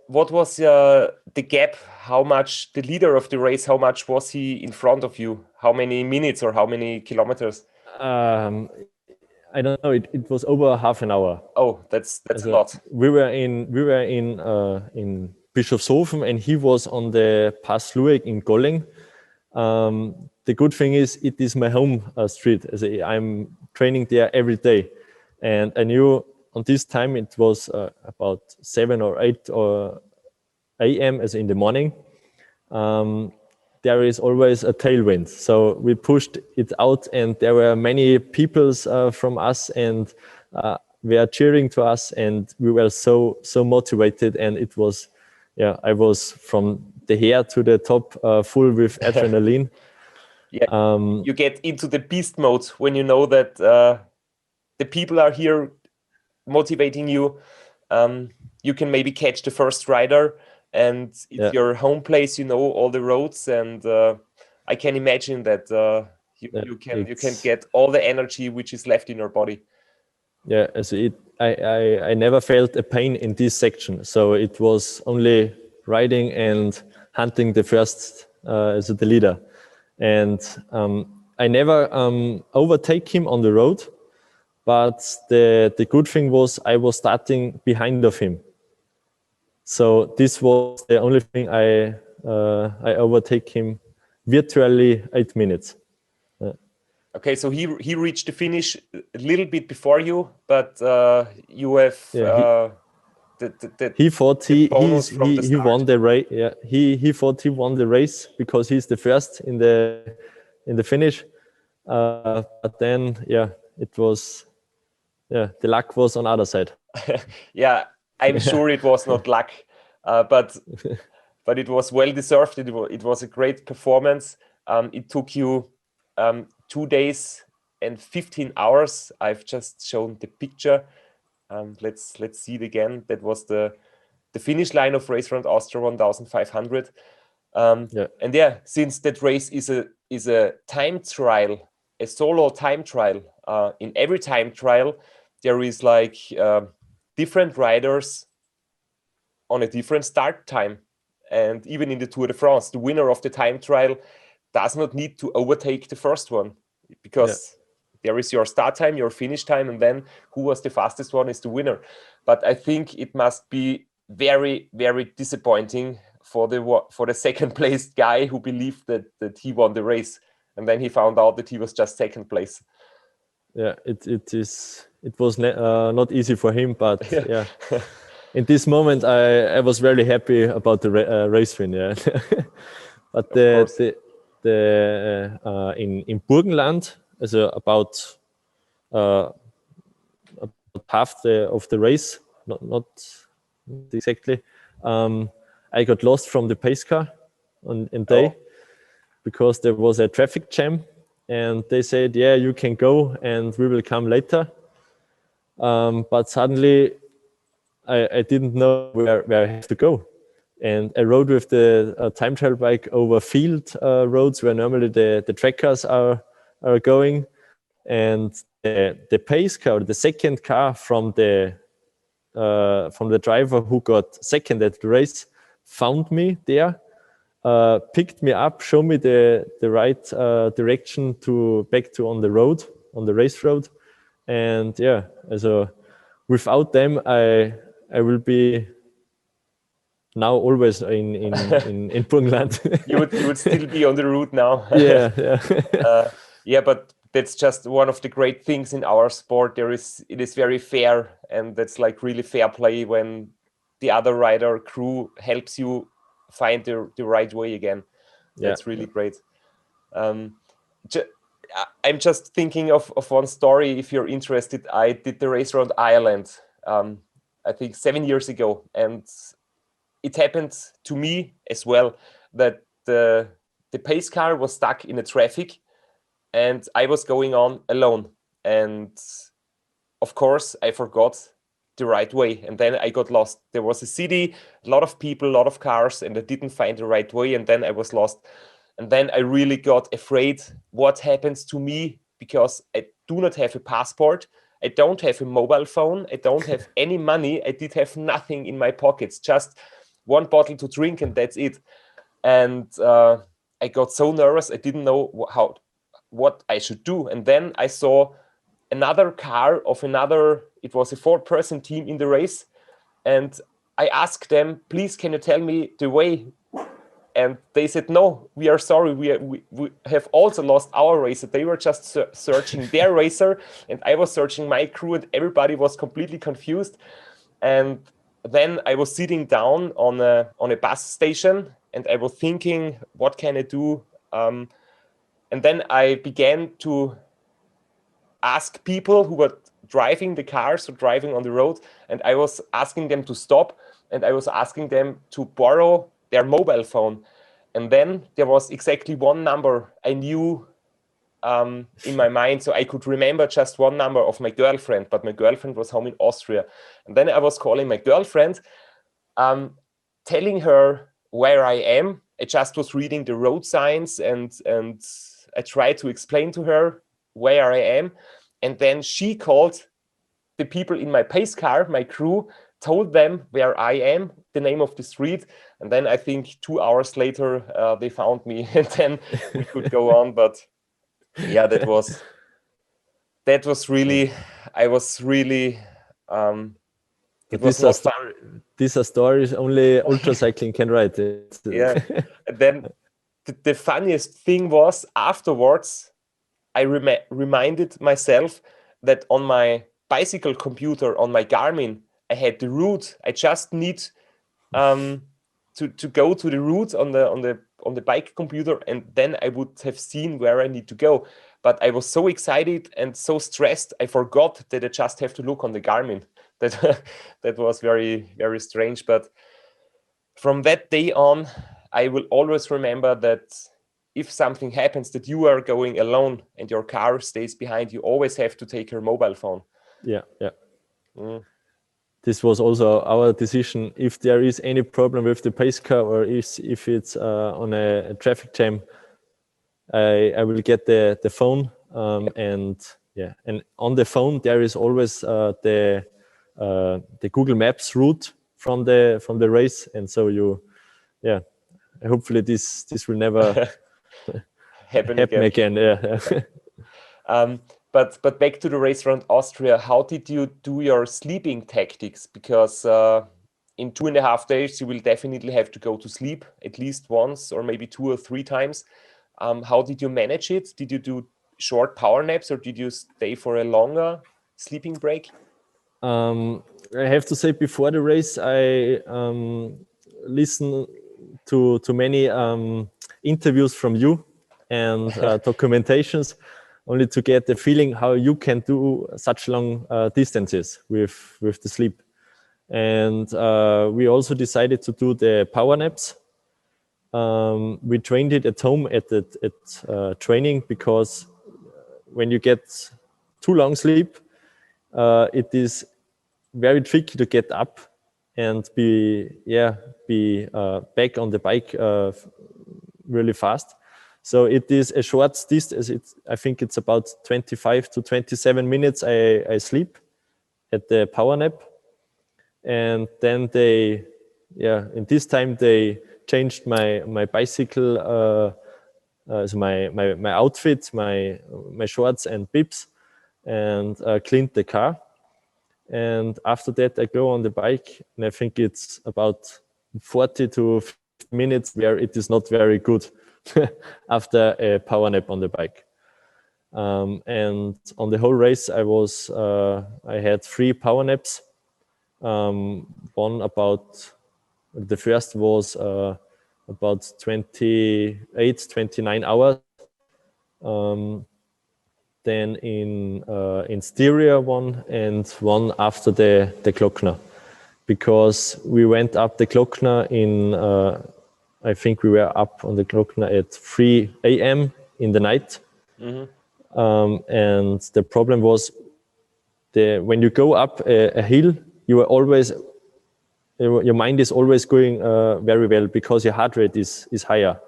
What was the gap? How much, the leader of the race, how much was he in front of you? How many minutes or how many kilometers? I don't know. It was over half an hour. Oh, that's a lot. We were in Bischofshofen, and he was on the Pass Lueg in Golling. The good thing is, it is my home street. I'm training there every day, and I knew on this time it was about 7 or 8 a.m. as in the morning. There is always a tailwind, so we pushed it out, and there were many people from us, and were cheering to us, and we were so motivated. And it was, yeah, I was from the hair to the top, full with adrenaline. Yeah, you get into the beast mode when you know that the people are here motivating you. You can maybe catch the first rider, and it's your home place, you know all the roads, and I can imagine that you can get all the energy which is left in your body. Yeah, I never felt a pain in this section, so it was only riding and hunting the first as the leader. And I never overtake him on the road, but the good thing was I was starting behind of him. So this was the only thing I overtake him virtually 8 minutes. Okay, so he reached the finish a little bit before you, but you have he thought he won the race. Yeah, he thought he won the race because he's the first in the finish. But then, yeah, it was, the luck was on the other side. Yeah, I'm sure it was not luck, but it was well deserved. It was a great performance. It took you 2 days and 15 hours. I've just shown the picture. Let's see it again. That was the finish line of Race Around Austria 1500. And yeah, since that race is a time trial, a solo time trial, in every time trial there is like different riders on a different start time. And even in the Tour de France, the winner of the time trial does not need to overtake the first one, because there is your start time, your finish time, and then who was the fastest one is the winner. But I think it must be very, very disappointing for the second placed guy who believed that he won the race, and then he found out that he was just second place. Yeah, it was not easy for him, but yeah. In this moment, I was very happy about the race win. Yeah, but in Burgenland, about half of the race, not exactly. I got lost from the pace car on day because there was a traffic jam, and they said, "Yeah, you can go, and we will come later." But suddenly, I didn't know where I have to go, and I rode with the time trial bike over field roads where normally the track cars are going, and the pace car, the second car from the driver who got second at the race, found me there, picked me up, showed me the right direction back to on the race road, and yeah, so without them, I will be now always in Burgenland. you would still be on the route now. Yeah. But that's just one of the great things in our sport. It is very fair, and that's like really fair play when the other rider crew helps you find the right way again. That's really great. I'm just thinking of one story. If you're interested, I did the race around Ireland, I think 7 years ago, and it happened to me as well that the pace car was stuck in the traffic, and I was going on alone. And of course, I forgot the right way, and then I got lost. There was a city, a lot of people, a lot of cars, and I didn't find the right way, and then I was lost. And then I really got afraid what happens to me, because I do not have a passport. I don't have a mobile phone. I don't have any money. I did have nothing in my pockets, just one bottle to drink, and that's it. And I got so nervous. I didn't know what I should do. And then I saw another car of it was a 4-person team in the race. And I asked them, please, can you tell me the way? And they said, no, we are sorry. We have also lost our racer. They were just searching their racer, and I was searching my crew, and everybody was completely confused. And then I was sitting down on a bus station, and I was thinking, what can I do? And then I began to ask people who were driving the cars or driving on the road, and I was asking them to stop, and I was asking them to borrow their mobile phone. And then there was exactly one number I knew in my mind, so I could remember just one number of my girlfriend, but my girlfriend was home in Austria. And then I was calling my girlfriend, telling her where I am. I just was reading the road signs, and I tried to explain to her where I am. And then she called the people in my pace car, my crew, told them where I am, the name of the street. And then I think 2 hours later, they found me, and then we could go on. But yeah, that was really, I was really, it was not fun. These are stories only ultracycling can write. Yeah. And then the funniest thing was, afterwards, I reminded myself that on my bicycle computer, on my Garmin, I had the route. I just need to go to the route on the bike computer, and then I would have seen where I need to go. But I was so excited and so stressed, I forgot that I just have to look on the Garmin. That was very, very strange. But from that day on, I will always remember that if something happens that you are going alone and your car stays behind, you always have to take your mobile phone. Yeah. This was also our decision. If there is any problem with the pace car, or if it's on a traffic jam, I will get the phone, and on the phone there is always the Google Maps route from the race, and so hopefully this will never happen again. Yeah. But back to the Race Around Austria, how did you do your sleeping tactics? Because in 2.5 days, you will definitely have to go to sleep at least once or maybe 2 or 3 times. How did you manage it? Did you do short power naps, or did you stay for a longer sleeping break? I have to say, before the race, I listened to many interviews from you and documentations, only to get the feeling how you can do such long distances with the sleep. And we also decided to do the power naps. We trained it at home at training, because when you get too long sleep, it is very tricky to get up and be back on the bike really fast. So it is a short distance. I think it's about 25 to 27 minutes I sleep at the power nap. And then in this time they changed my bicycle, so my outfit, my shorts and bibs, and cleaned the car. And after that, I go on the bike, and I think it's about 40 to 50 minutes where it is not very good after a power nap on the bike. And on the whole race, I had 3 power naps. The first was about 28, 29 hours. Then in stereo one, and one after the Glockner, because we went up the Glockner I think we were up on the Glockner at 3 a.m. in the night. Mm-hmm. And the problem was when you go up a hill, your mind is always going very well, because your heart rate is higher.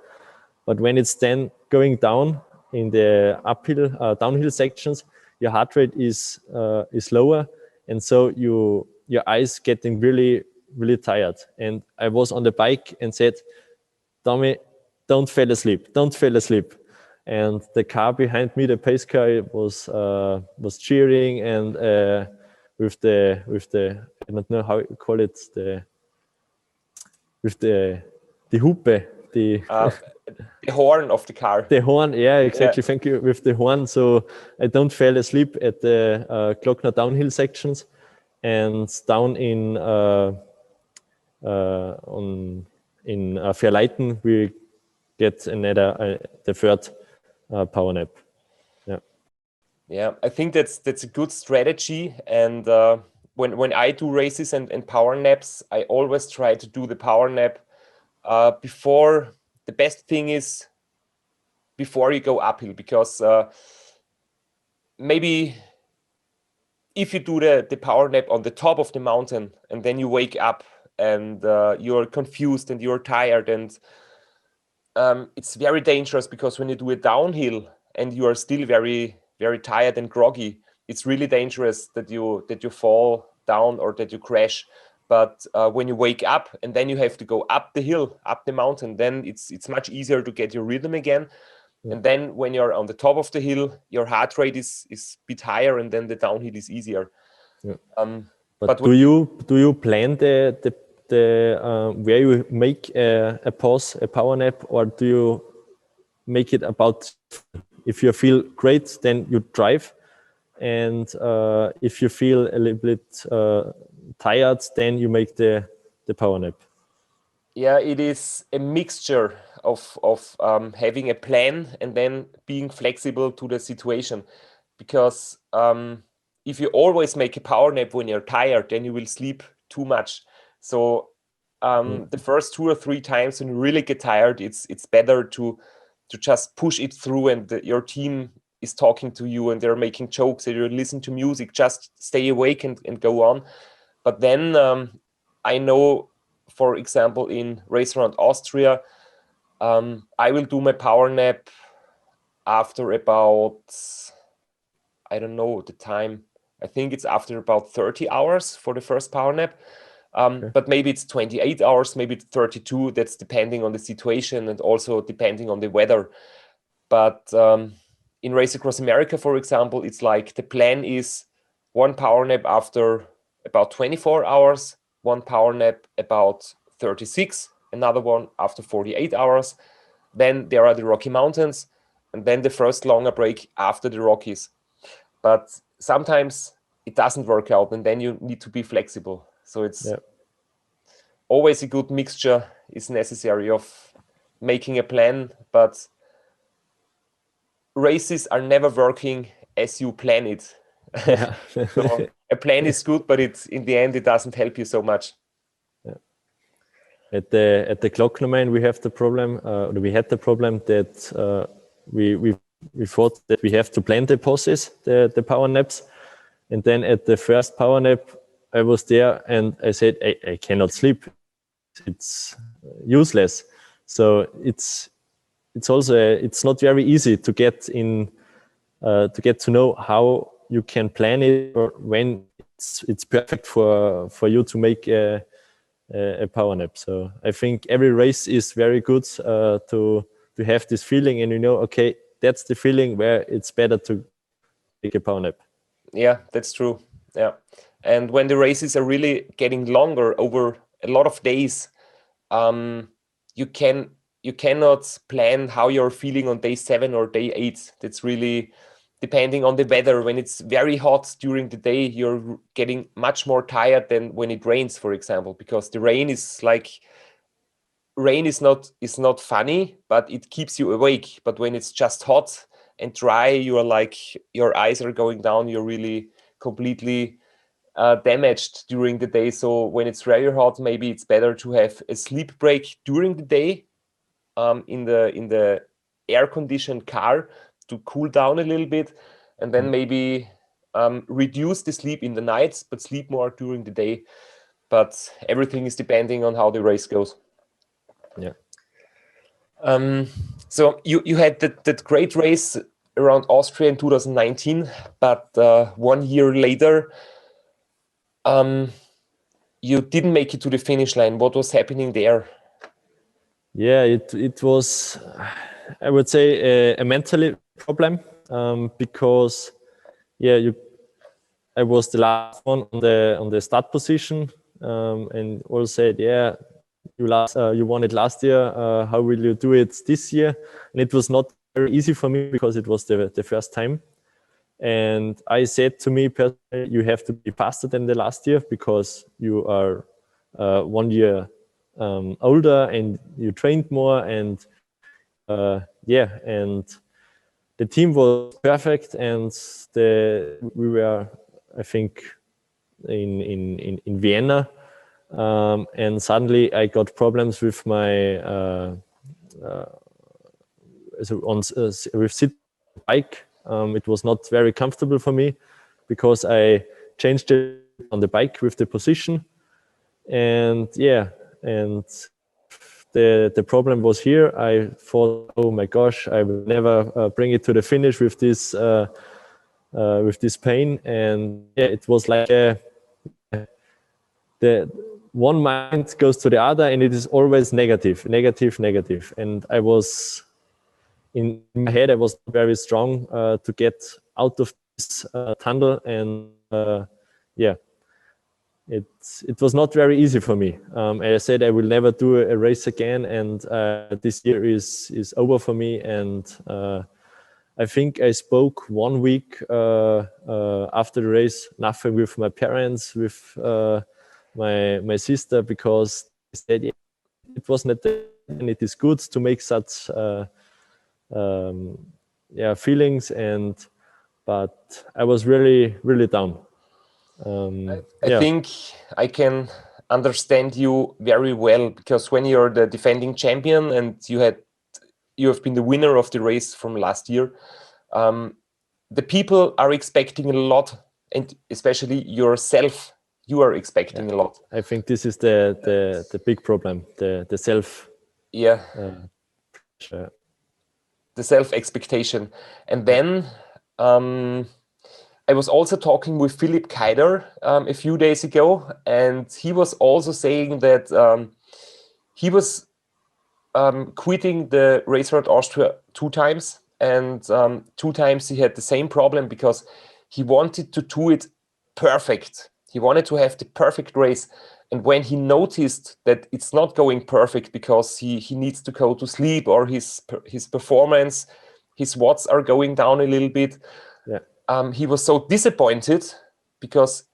But when it's then going down in the uphill, downhill sections, your heart rate is lower, and so your eyes getting really, really tired. And I was on the bike and said, "Tommy, don't fall asleep, don't fall asleep." And the car behind me, the pace car, was cheering, and with the I don't know how you call it, with the Hupe, the horn of the car. The horn, yeah, exactly. Yeah. Thank you. With the horn, so I don't fall asleep at the Glockner downhill sections, and down in Verleiten we get the third power nap. Yeah, I think that's a good strategy. And when I do races and power naps, I always try to do the power nap before. The best thing is before you go uphill, because maybe if you do the power nap on the top of the mountain, and then you wake up and you're confused and you're tired, and it's very dangerous, because when you do a downhill and you are still very, very tired and groggy, it's really dangerous that you fall down or that you crash. But when you wake up and then you have to go up the hill, up the mountain, then it's much easier to get your rhythm again. Yeah. And then when you're on the top of the hill, your heart rate is a bit higher, and then the downhill is easier. Yeah. But do you plan the where you make a pause, a power nap, or do you make it about, if you feel great, then you drive, and if you feel a little bit tired, then you make the power nap? Yeah, it is a mixture of having a plan and then being flexible to the situation, because if you always make a power nap when you're tired, then you will sleep too much. So the first 2 or 3 times when you really get tired, it's better to to just push it through, and your team is talking to you and they're making jokes and you listen to music, just stay awake and go on. But then I know, for example, in Race Around Austria, I will do my power nap after about, I don't know the time, I think it's after about 30 hours for the first power nap. But maybe it's 28 hours, maybe it's 32. That's depending on the situation and also depending on the weather. But in Race Across America, for example, it's like the plan is one power nap after about 24 hours, one power nap about 36, another one after 48 hours. Then there are the Rocky Mountains, and then the first longer break after the Rockies. But sometimes it doesn't work out, and then you need to be flexible. So it's always a good mixture is necessary of making a plan, but races are never working as you plan it. So a plan is good, but it's in the end it doesn't help you so much. At the Glocknerman, we have the problem. We had the problem that we thought that we have to plan the pauses, the power naps, and then at the first power nap, I was there and I said I cannot sleep. It's useless. So it's also it's not very easy to get to know how you can plan it or when it's perfect for you to make a power nap. So I think every race is very good to have this feeling, and okay, that's the feeling where it's better to take a power nap. Yeah, that's true. Yeah, and when the races are really getting longer over a lot of days, you cannot plan how you're feeling on day 7 or day 8. That's really depending on the weather. When it's very hot during the day, you're getting much more tired than when it rains, for example, because the rain is not funny, but it keeps you awake. But when it's just hot and dry, you are like, your eyes are going down, you're really completely damaged during the day. So when it's very hot, maybe it's better to have a sleep break during the day in the air-conditioned car to cool down a little bit, and then maybe reduce the sleep in the nights, but sleep more during the day. But everything is depending on how the race goes. Yeah. So you had that great race around Austria in 2019, but 1 year later, you didn't make it to the finish line. What was happening there? Yeah, it was, I would say, a mental problem because, I was the last one on the start position, and all said, you won it last year. How will you do it this year? And it was not very easy for me because it was the first time. And I said to me personally, you have to be faster than the last year because you are 1 year older and you trained more, and and the team was perfect, and we were, I think, in Vienna, and suddenly I got problems with my with sitting on the bike. It was not very comfortable for me because I changed it on the bike with the position, and the problem was here. I thought, oh my gosh, I will never bring it to the finish with this pain. And it was like the one mind goes to the other, and it is always negative. And I was in my head, I was very strong to get out of this tunnel, and it was not very easy for me. I said I will never do a race again, and this year is over for me. And I think I spoke 1 week after the race, nothing with my parents, with my sister, because they said it was not, and it is good to make such feelings, but I was really, really down. I think I can understand you very well, because when you're the defending champion and you had you have been the winner of the race from last year. The people are expecting a lot, and especially yourself, you are expecting a lot. I think this is the big problem, the self. Yeah. Sure. The self expectation. And then I was also talking with Philipp Keider a few days ago, and he was also saying that he was quitting the Race Around Austria 2 times, and 2 times he had the same problem because he wanted to do it perfect. He wanted to have the perfect race. And when he noticed that it's not going perfect because he needs to go to sleep, or his performance, his watts are going down a little bit, he was so disappointed because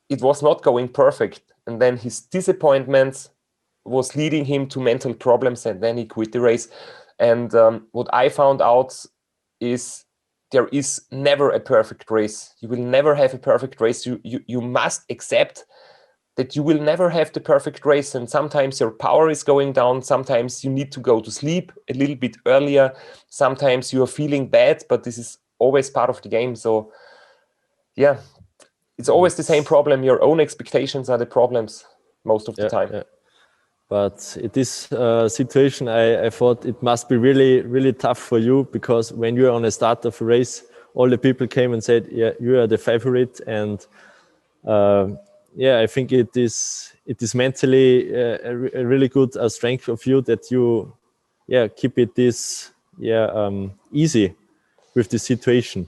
it was not going perfect. And then his disappointment was leading him to mental problems, and then he quit the race. And what I found out is there is never a perfect race. You will never have a perfect race. You must accept that you will never have the perfect race, and sometimes your power is going down, sometimes you need to go to sleep a little bit earlier, sometimes you are feeling bad, but this is always part of the game. So yeah, it's always the same problem. Your own expectations are the problems most of the time. Yeah. But in this situation, I thought it must be really, really tough for you, because when you're on the start of a race, all the people came and said, yeah, you are the favorite. And I think it is mentally a really good strength of you that you keep it this easy with the situation.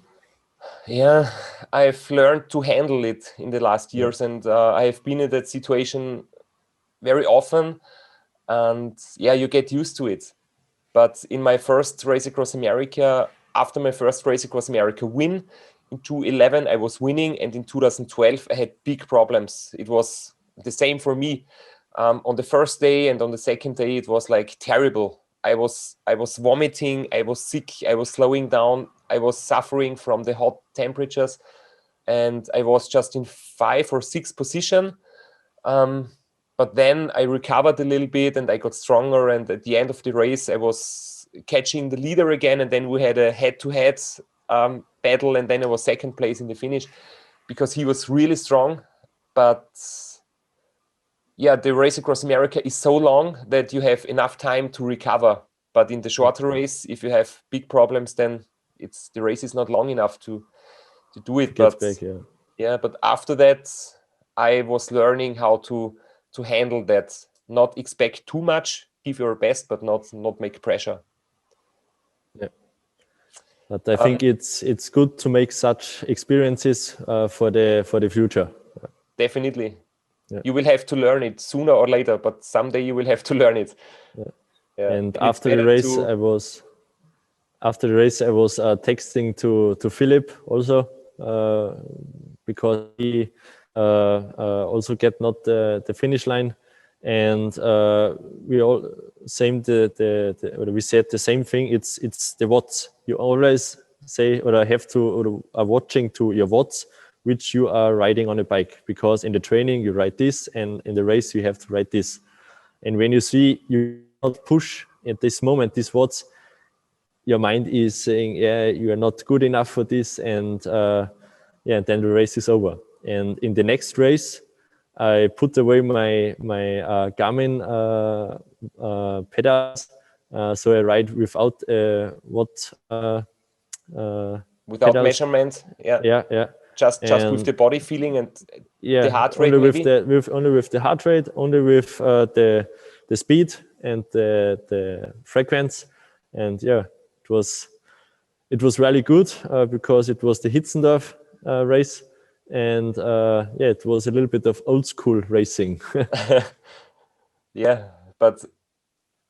Yeah, I've learned to handle it in the last years, and I have been in that situation very often, and you get used to it. But in my first race across America, after my first race across America win, in 2011 I was winning, and in 2012 I had big problems. It was the same for me. On the first day and on the second day, it was like terrible. I was vomiting, I was sick, I was slowing down, I was suffering from the hot temperatures, and I was just in 5 or 6 position. But then I recovered a little bit and I got stronger, and at the end of the race I was catching the leader again, and then we had a head-to-head battle, and then I was second place in the finish because he was really strong. But the race across America is so long that you have enough time to recover. But in the shorter race, if you have big problems, then the race is not long enough to do it. But but after that, I was learning how to handle that, not expect too much, give your best, but not make pressure. Yeah. But I think it's good to make such experiences for the future. Definitely. Yeah. You will have to learn it sooner or later, but someday you will have to learn it. And after the race, I was texting to Philipp also, because he also get not the finish line, and we all we said the same thing. It's the watts. You always say, or have to, or are watching to your watts which you are riding on a bike, because in the training you ride this, and in the race you have to ride this. And when you see you not push at this moment these watts, your mind is saying, you are not good enough for this, and then the race is over. And in the next race, I put away my Garmin pedals, so I ride without without pedals. measurement. Yeah. Just with the body feeling and the heart rate. Only with the heart rate, only with the speed and the frequency, and it was really good because it was the Hitzendorf race, and it was a little bit of old school racing. But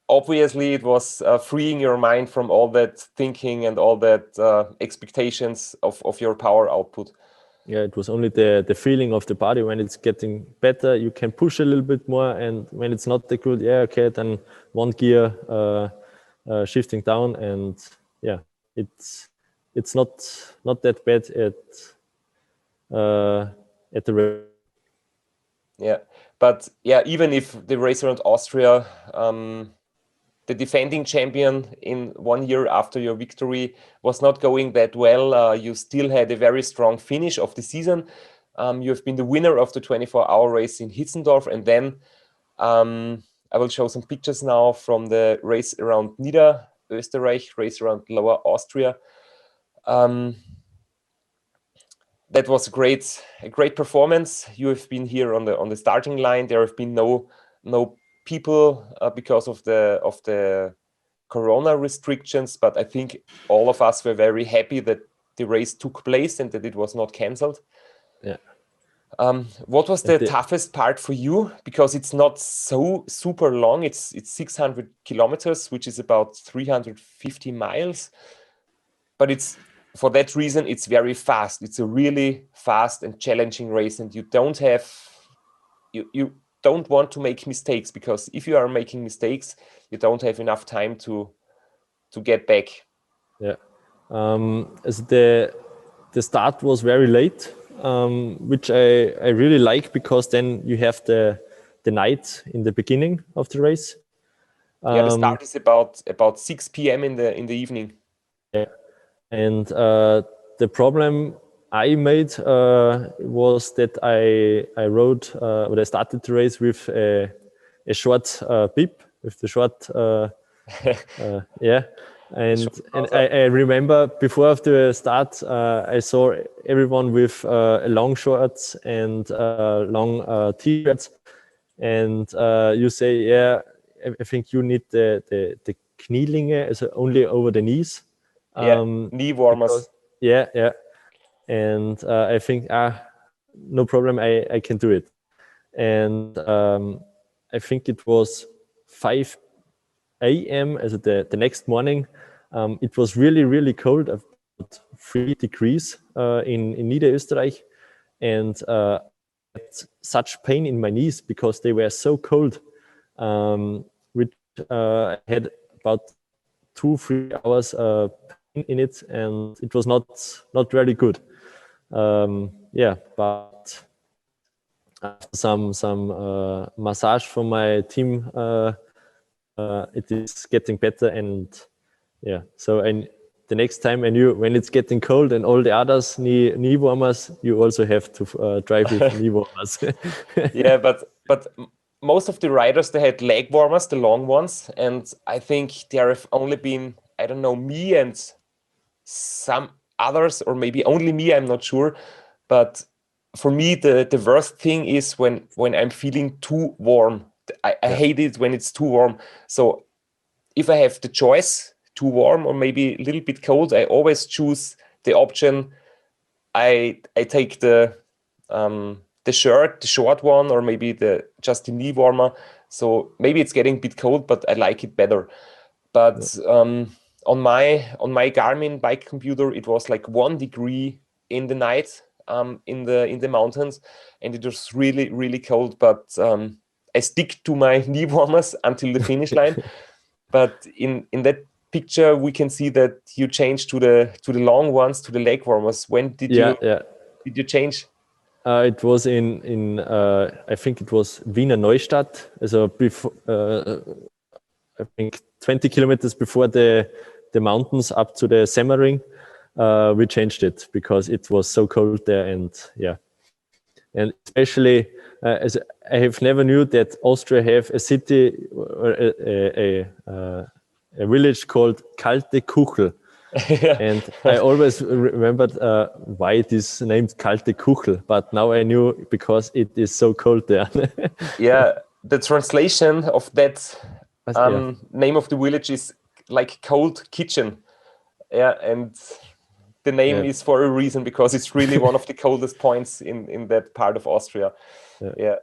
obviously it was freeing your mind from all that thinking and all that expectations of your power output. It was only the feeling of the body. When it's getting better, you can push a little bit more, and when it's not that good, then one gear shifting down, and it's not that bad at the race. But even if the Race Around Austria the defending champion in 1 year after your victory was not going that well. You still had a very strong finish of the season. You have been the winner of the 24-hour race in Hitzendorf, and then I will show some pictures now from the race around Niederösterreich, race around Lower Austria. That was a great performance. You have been here on the starting line. There have been no people because of the Corona restrictions, but I think all of us were very happy that the race took place and that it was not cancelled. Yeah. What was the toughest part for you? Because it's not so super long. It's 600 kilometers, which is about 350 miles. But it's for that reason, it's very fast. It's a really fast and challenging race, and you don't want to make mistakes, because if you are making mistakes, you don't have enough time to get back. Yeah. As the start was very late, which I really like, because then you have the night in the beginning of the race. Yeah, the start is about 6 p.m. in the evening. Yeah. And the problem I made was that I rode or I started the race with a short bib, with the short yeah. And I remember before of the start, I saw everyone with long shorts and long t-shirts, and you say, yeah, I think you need the Knielinge, so only over the knees. Knee warmers. Yeah. And I think, no problem, I can do it. And I think it was 5 a.m. as the next morning. It was really, really cold, about 3 degrees in Niederösterreich. And I had such pain in my knees because they were so cold, which I had about 2-3 hours pain in it, and it was not really good. But after some massage from my team, it is getting better. And yeah, so the next time I knew when it's getting cold and all the others knee warmers, you also have to drive with knee warmers. Yeah, but most of the riders, they had leg warmers, the long ones, and I think there have only been, I don't know, me and some others, or maybe only me, I'm not sure. But for me, the worst thing is when I'm feeling too warm. I hate it when it's too warm. So if I have the choice, too warm or maybe a little bit cold, I always choose the option. I take the shirt, the short one, or maybe just the knee warmer. So maybe it's getting a bit cold, but I like it better. But on my Garmin bike computer, it was like 1 degree in the night in the mountains, and it was really, really cold. But I stick to my knee warmers until the finish line. But in that picture, we can see that you changed to the long ones, to the leg warmers. When did you change? It was in I think it was Wiener Neustadt. So before, I think 20 kilometers before the mountains up to the Semmering, we changed it because it was so cold there. And especially as I have never knew that Austria have a city or a village called Kalte Kuchel. And I always remembered why it is named Kalte Kuchel, but now I knew because it is so cold there. Yeah, the translation of that name of the village is like cold kitchen. Yeah, and the name is for a reason, because it's really one of the coldest points in that part of Austria. Yeah.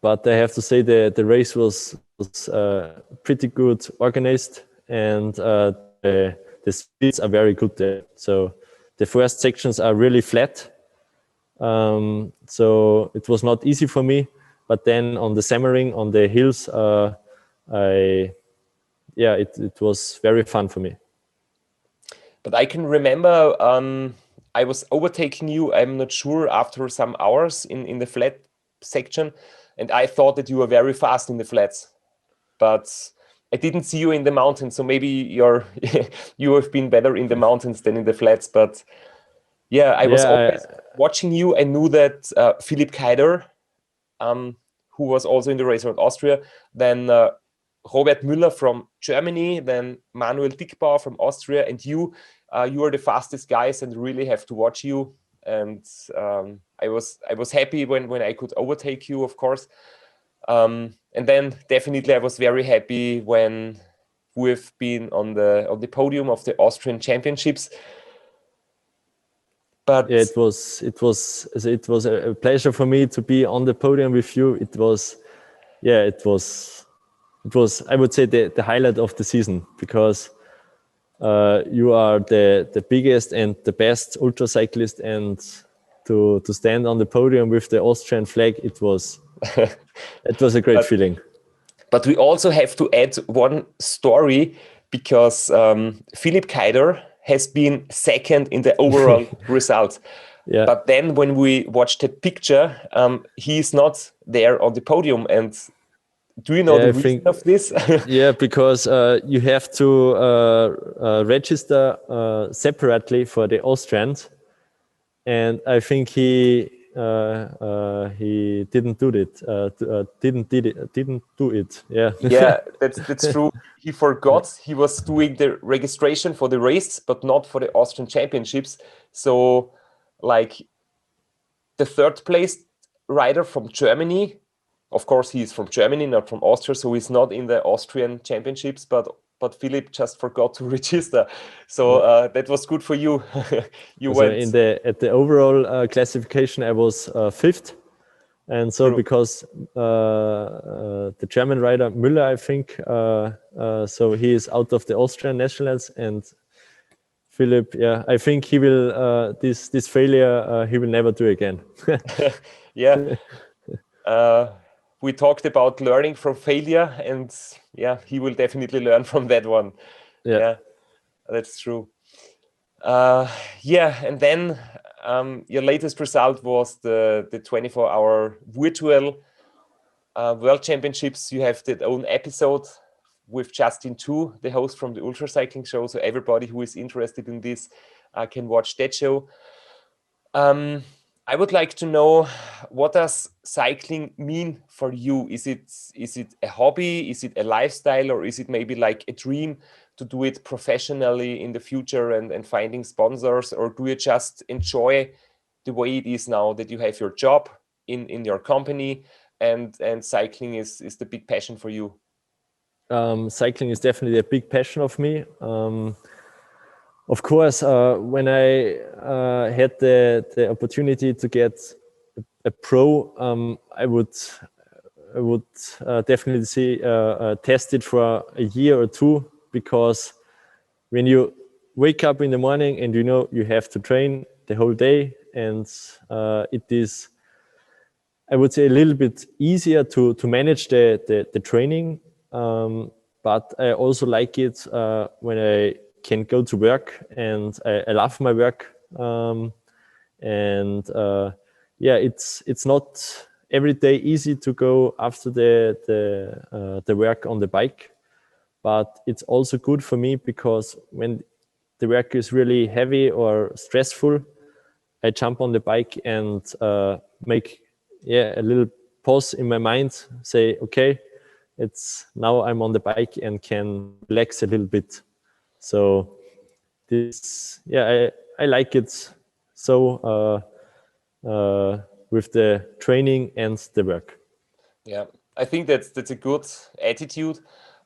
But I have to say the race was pretty good organized, and the speeds are very good there. So the first sections are really flat. So it was not easy for me. But then on the Semmering, on the hills, it was very fun for me. But I can remember I was overtaking you, I'm not sure, after some hours in the flat section, and I thought that you were very fast in the flats. But I didn't see you in the mountains, so maybe you have been better in the mountains than in the flats. But yeah, I was always watching you. I knew that Philipp Keider, who was also in the Race Around Austria, then Robert Müller from Germany, then Manuel Dickbauer from Austria, and you are the fastest guys, and really have to watch you. And I was happy when I could overtake you, of course. And then definitely I was very happy when we've been on the podium of the Austrian Championships. But yeah, it was a pleasure for me to be on the podium with you. It was I would say the highlight of the season, because you are the biggest and the best ultracyclist, and to stand on the podium with the Austrian flag, it was a great feeling. But we also have to add one story, because Philipp Keider has been second in the overall result. Yeah. But then when we watched the picture, he is not there on the podium. And do you know the reason of this? Yeah, because you have to register separately for the Austrians, and I think he didn't do it. Didn't do it. Yeah. Yeah, that's true. He forgot. He was doing the registration for the race, but not for the Austrian Championships. So, like, the third place rider from Germany, of course, he's from Germany, not from Austria, so he's not in the Austrian Championships. But Philipp just forgot to register. So that was good for you. You so went at the overall classification, I was fifth. And so, because the German rider Müller, I think, so he is out of the Austrian nationals, and Philipp, yeah, I think he will this failure he will never do again. Yeah, we talked about learning from failure, and yeah, he will definitely learn from that one. Yeah, that's true. Yeah, and then your latest result was the 24-hour virtual World Championships. You have that own episode with Justin too, the host from the Ultracycling show. So everybody who is interested in this can watch that show. I would like to know, what does cycling mean for you? Is it a hobby? Is it a lifestyle? Or is it maybe like a dream to do it professionally in the future and finding sponsors? Or do you just enjoy the way it is now, that you have your job in your company, and cycling is the big passion for you? Cycling is definitely a big passion of me. Of course, when I had the opportunity to get a pro, I would definitely test it for a year or two, because when you wake up in the morning and you know you have to train the whole day, and it is, I would say, a little bit easier to manage the training, but I also like it when I can go to work, and I love my work, and yeah, it's not every day easy to go after the work on the bike, but it's also good for me, because when the work is really heavy or stressful, I jump on the bike and make a little pause in my mind, say, okay, it's now I'm on the bike and can relax a little bit. So this, I like it so with the training and the work. Yeah, I think that's a good attitude.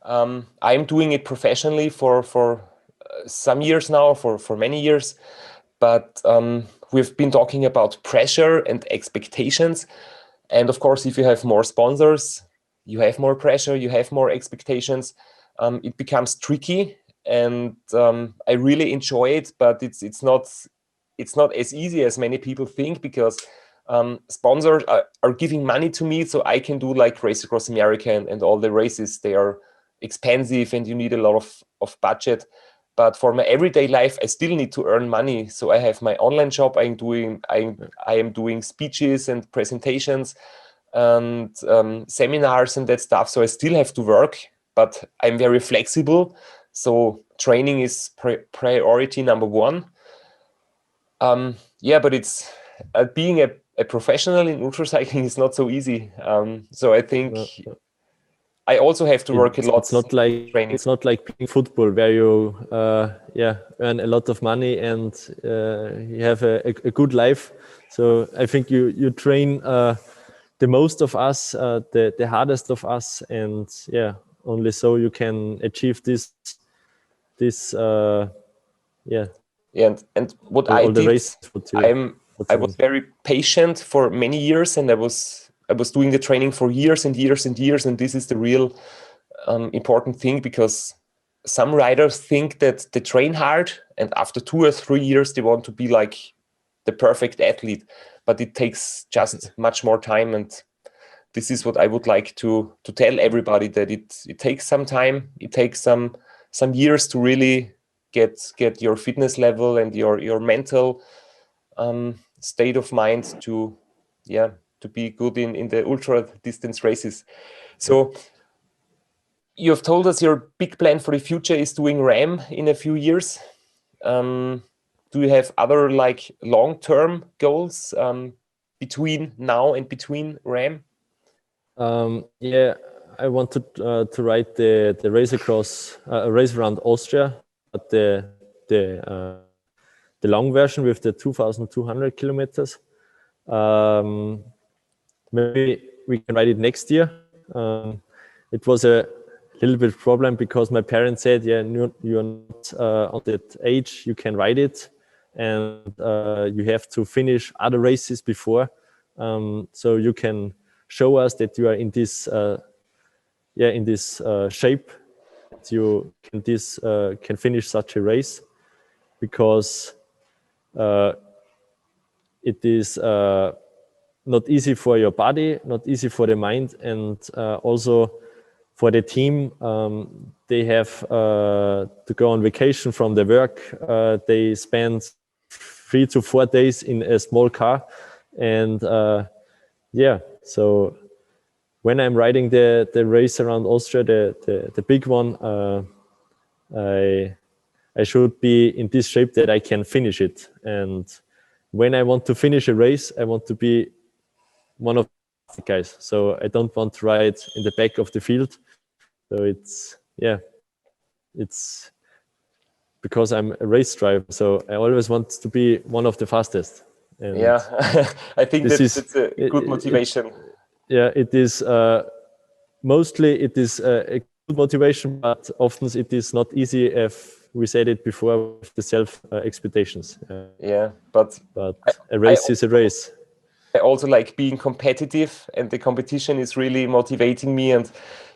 I'm doing it professionally for some years now, for many years, but we've been talking about pressure and expectations. And of course, if you have more sponsors, you have more pressure, you have more expectations. It becomes tricky, and I really enjoy it, but it's not as easy as many people think, because sponsors are giving money to me so I can do like Race Across America and all the races. They are expensive and you need a lot of budget. But for my everyday life, I still need to earn money. So I have my online shop. I am doing speeches and presentations and seminars and that stuff. So I still have to work. but I'm very flexible. So training is priority number one. Yeah, but it's being a professional in ultracycling is not so easy. So I think I also have to work a lot. It's not like playing football where you earn a lot of money and you have a good life. So I think you train the most of us, the hardest of us, and only so you can achieve this and what I did, I was very patient for many years, and I was doing the training for years and years and years, and this is the real important thing, because some riders think that they train hard and after 2 or 3 years they want to be like the perfect athlete, but it takes just much more time. And this is what I would like to tell everybody, that it takes some time, it takes some years to really get your fitness level and your mental state of mind to be good in the ultra distance races. So you have told us your big plan for the future is doing RAM in a few years. Do you have other like long-term goals between now and between RAM? I wanted to ride the race across race around Austria, but the long version with the 2,200 kilometers. Maybe we can ride it next year. It was a little bit problem because my parents said, you're not on that age, you can ride it, and you have to finish other races before, so you can show us that you are in this shape, that you can finish such a race, because it is not easy for your body, not easy for the mind, and also for the team. They have to go on vacation from the work. They spend 3 to 4 days in a small car, and so when I'm riding the race around Austria, the big one, I should be in this shape that I can finish it. And when I want to finish a race, I want to be one of the guys. So I don't want to ride in the back of the field. So it's because I'm a race driver. So I always want to be one of the fastest. And I think that's a good motivation. It is mostly it is a good motivation, but often it is not easy, if we said it before, with the self expectations. But a race is a race. I also like being competitive, and the competition is really motivating me. And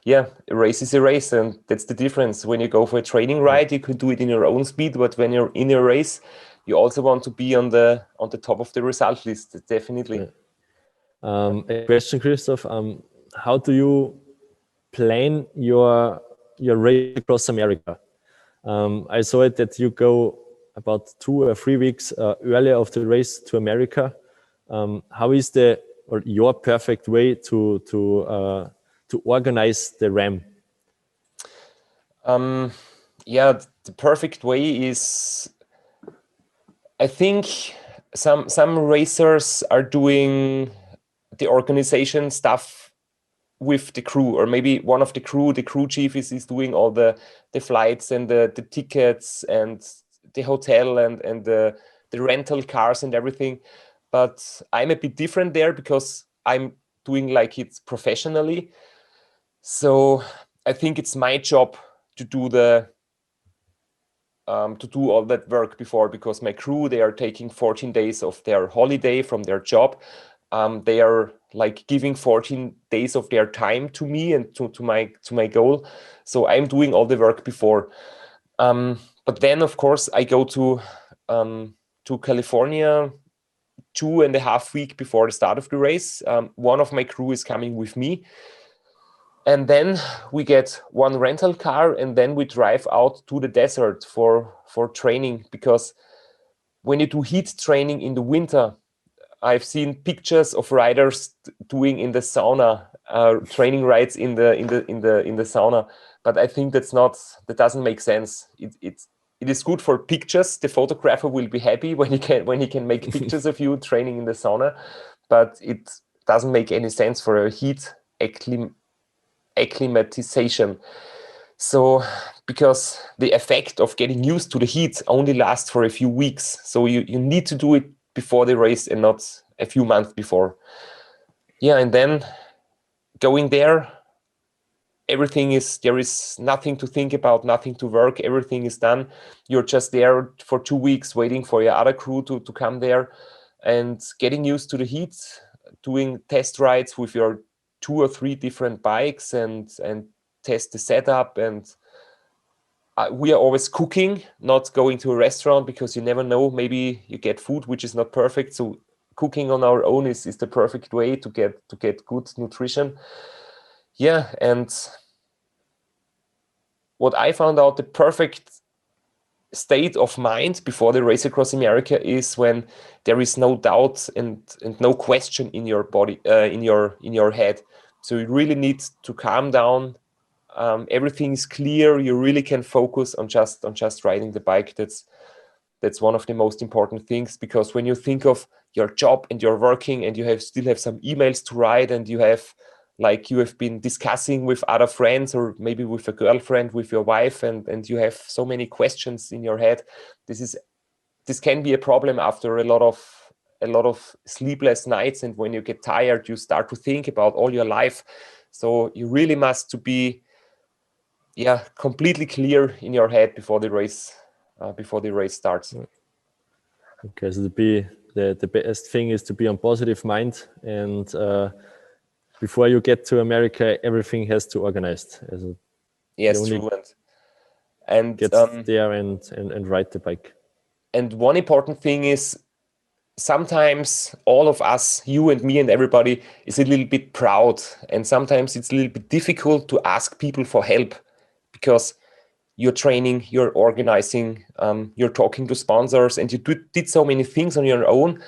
a race is a race, and that's the difference. When you go for a training ride, you can do it in your own speed, but when you're in a race, you also want to be on the top of the result list, definitely. A question, Christoph. How do you plan your race across America? I saw it that you go about 2 or 3 weeks earlier of the race to America. How is your perfect way to organize the RAM? The perfect way is, I think some racers are doing the organization stuff with the crew, or maybe one of the crew chief is doing all the flights and the tickets and the hotel and the rental cars and everything. But I'm a bit different there, because I'm doing like it professionally. So I think it's my job to do all that work before, because my crew, they are taking 14 days of their holiday from their job. They are like giving 14 days of their time to me and to my goal. So I'm doing all the work before. But then, of course, I go to California 2.5 weeks before the start of the race. One of my crew is coming with me. And then we get one rental car, and then we drive out to the desert for training, because when you do heat training in the winter, I've seen pictures of riders doing in the sauna, training rides in the sauna. but I think that doesn't make sense. It is good for pictures. The photographer will be happy when he can make pictures of you training in the sauna, but it doesn't make any sense for a heat acclimatization. So, because the effect of getting used to the heat only lasts for a few weeks. So you need to do it before the race and not a few months before. Yeah, and then going there, there is nothing to think about, nothing to work, everything is done. You're just there for 2 weeks waiting for your other crew to come there and getting used to the heat, doing test rides with your 2 or 3 different bikes and test the setup. And we are always cooking, not going to a restaurant, because you never know, maybe you get food which is not perfect. So cooking on our own is the perfect way to get good nutrition. Yeah, and what I found out, the perfect state of mind before the race across America is when there is no doubt and no question in your body, in your head. So you really need to calm down. Everything is clear. You really can focus on just riding the bike. That's one of the most important things, because when you think of your job and you're working and you still have some emails to write, and you have been discussing with other friends, or maybe with a girlfriend, with your wife, and you have so many questions in your head, this can be a problem after a lot of sleepless nights. And when you get tired, you start to think about all your life. So you really must to be completely clear in your head before the race starts. Okay, so the best thing is to be on positive mind, and before you get to America, everything has to organized. Yes, true. And get there and ride the bike. And one important thing is, sometimes all of us, you and me and everybody, is a little bit proud, and sometimes it's a little bit difficult to ask people for help, because you're training, you're organizing, you're talking to sponsors, and you did so many things on your own.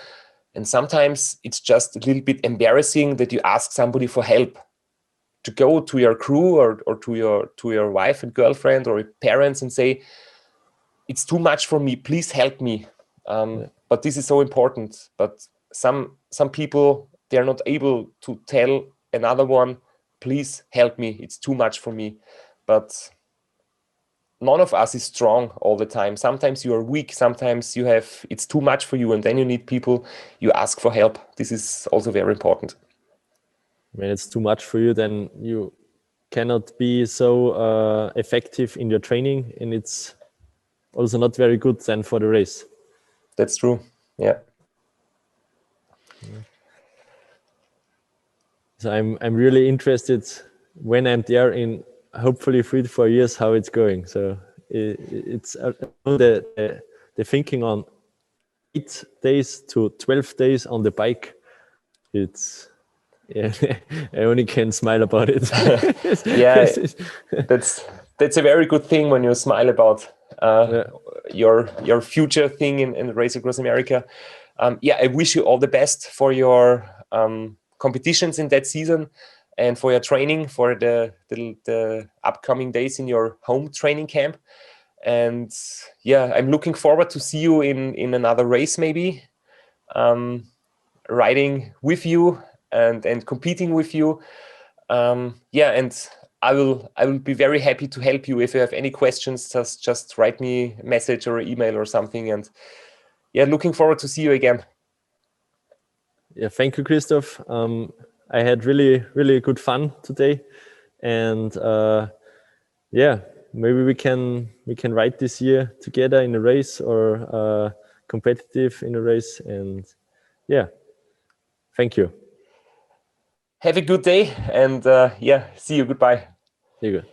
And sometimes it's just a little bit embarrassing that you ask somebody for help, to go to your crew or to your wife and girlfriend or your parents and say, it's too much for me, please help me. But this is so important. But some people, they're not able to tell another one, please help me, it's too much for me. But none of us is strong all the time. Sometimes you are weak, sometimes it's too much for you, and then you need people, you ask for help. This is also very important. When it's too much for you, then you cannot be so effective in your training, and it's also not very good then for the race. That's true. Yeah. So I'm really interested when I'm there in hopefully 3 to 4 years how it's going. So it's the thinking on 8 days to 12 days on the bike. It's I only can smile about it. Yeah, that's a very good thing when you smile about your future thing in Race Across America. I wish you all the best for your competitions in that season, and for your training for the upcoming days in your home training camp. And I'm looking forward to see you in another race, maybe riding with you and competing with you. And I will be very happy to help you. If you have any questions, just write me a message or an email or something. And looking forward to see you again. Yeah, thank you, Christoph. I had really, really good fun today, and maybe we can ride this year together in a race, or competitive in a race. And thank you. Have a good day, and see you. Goodbye. See you.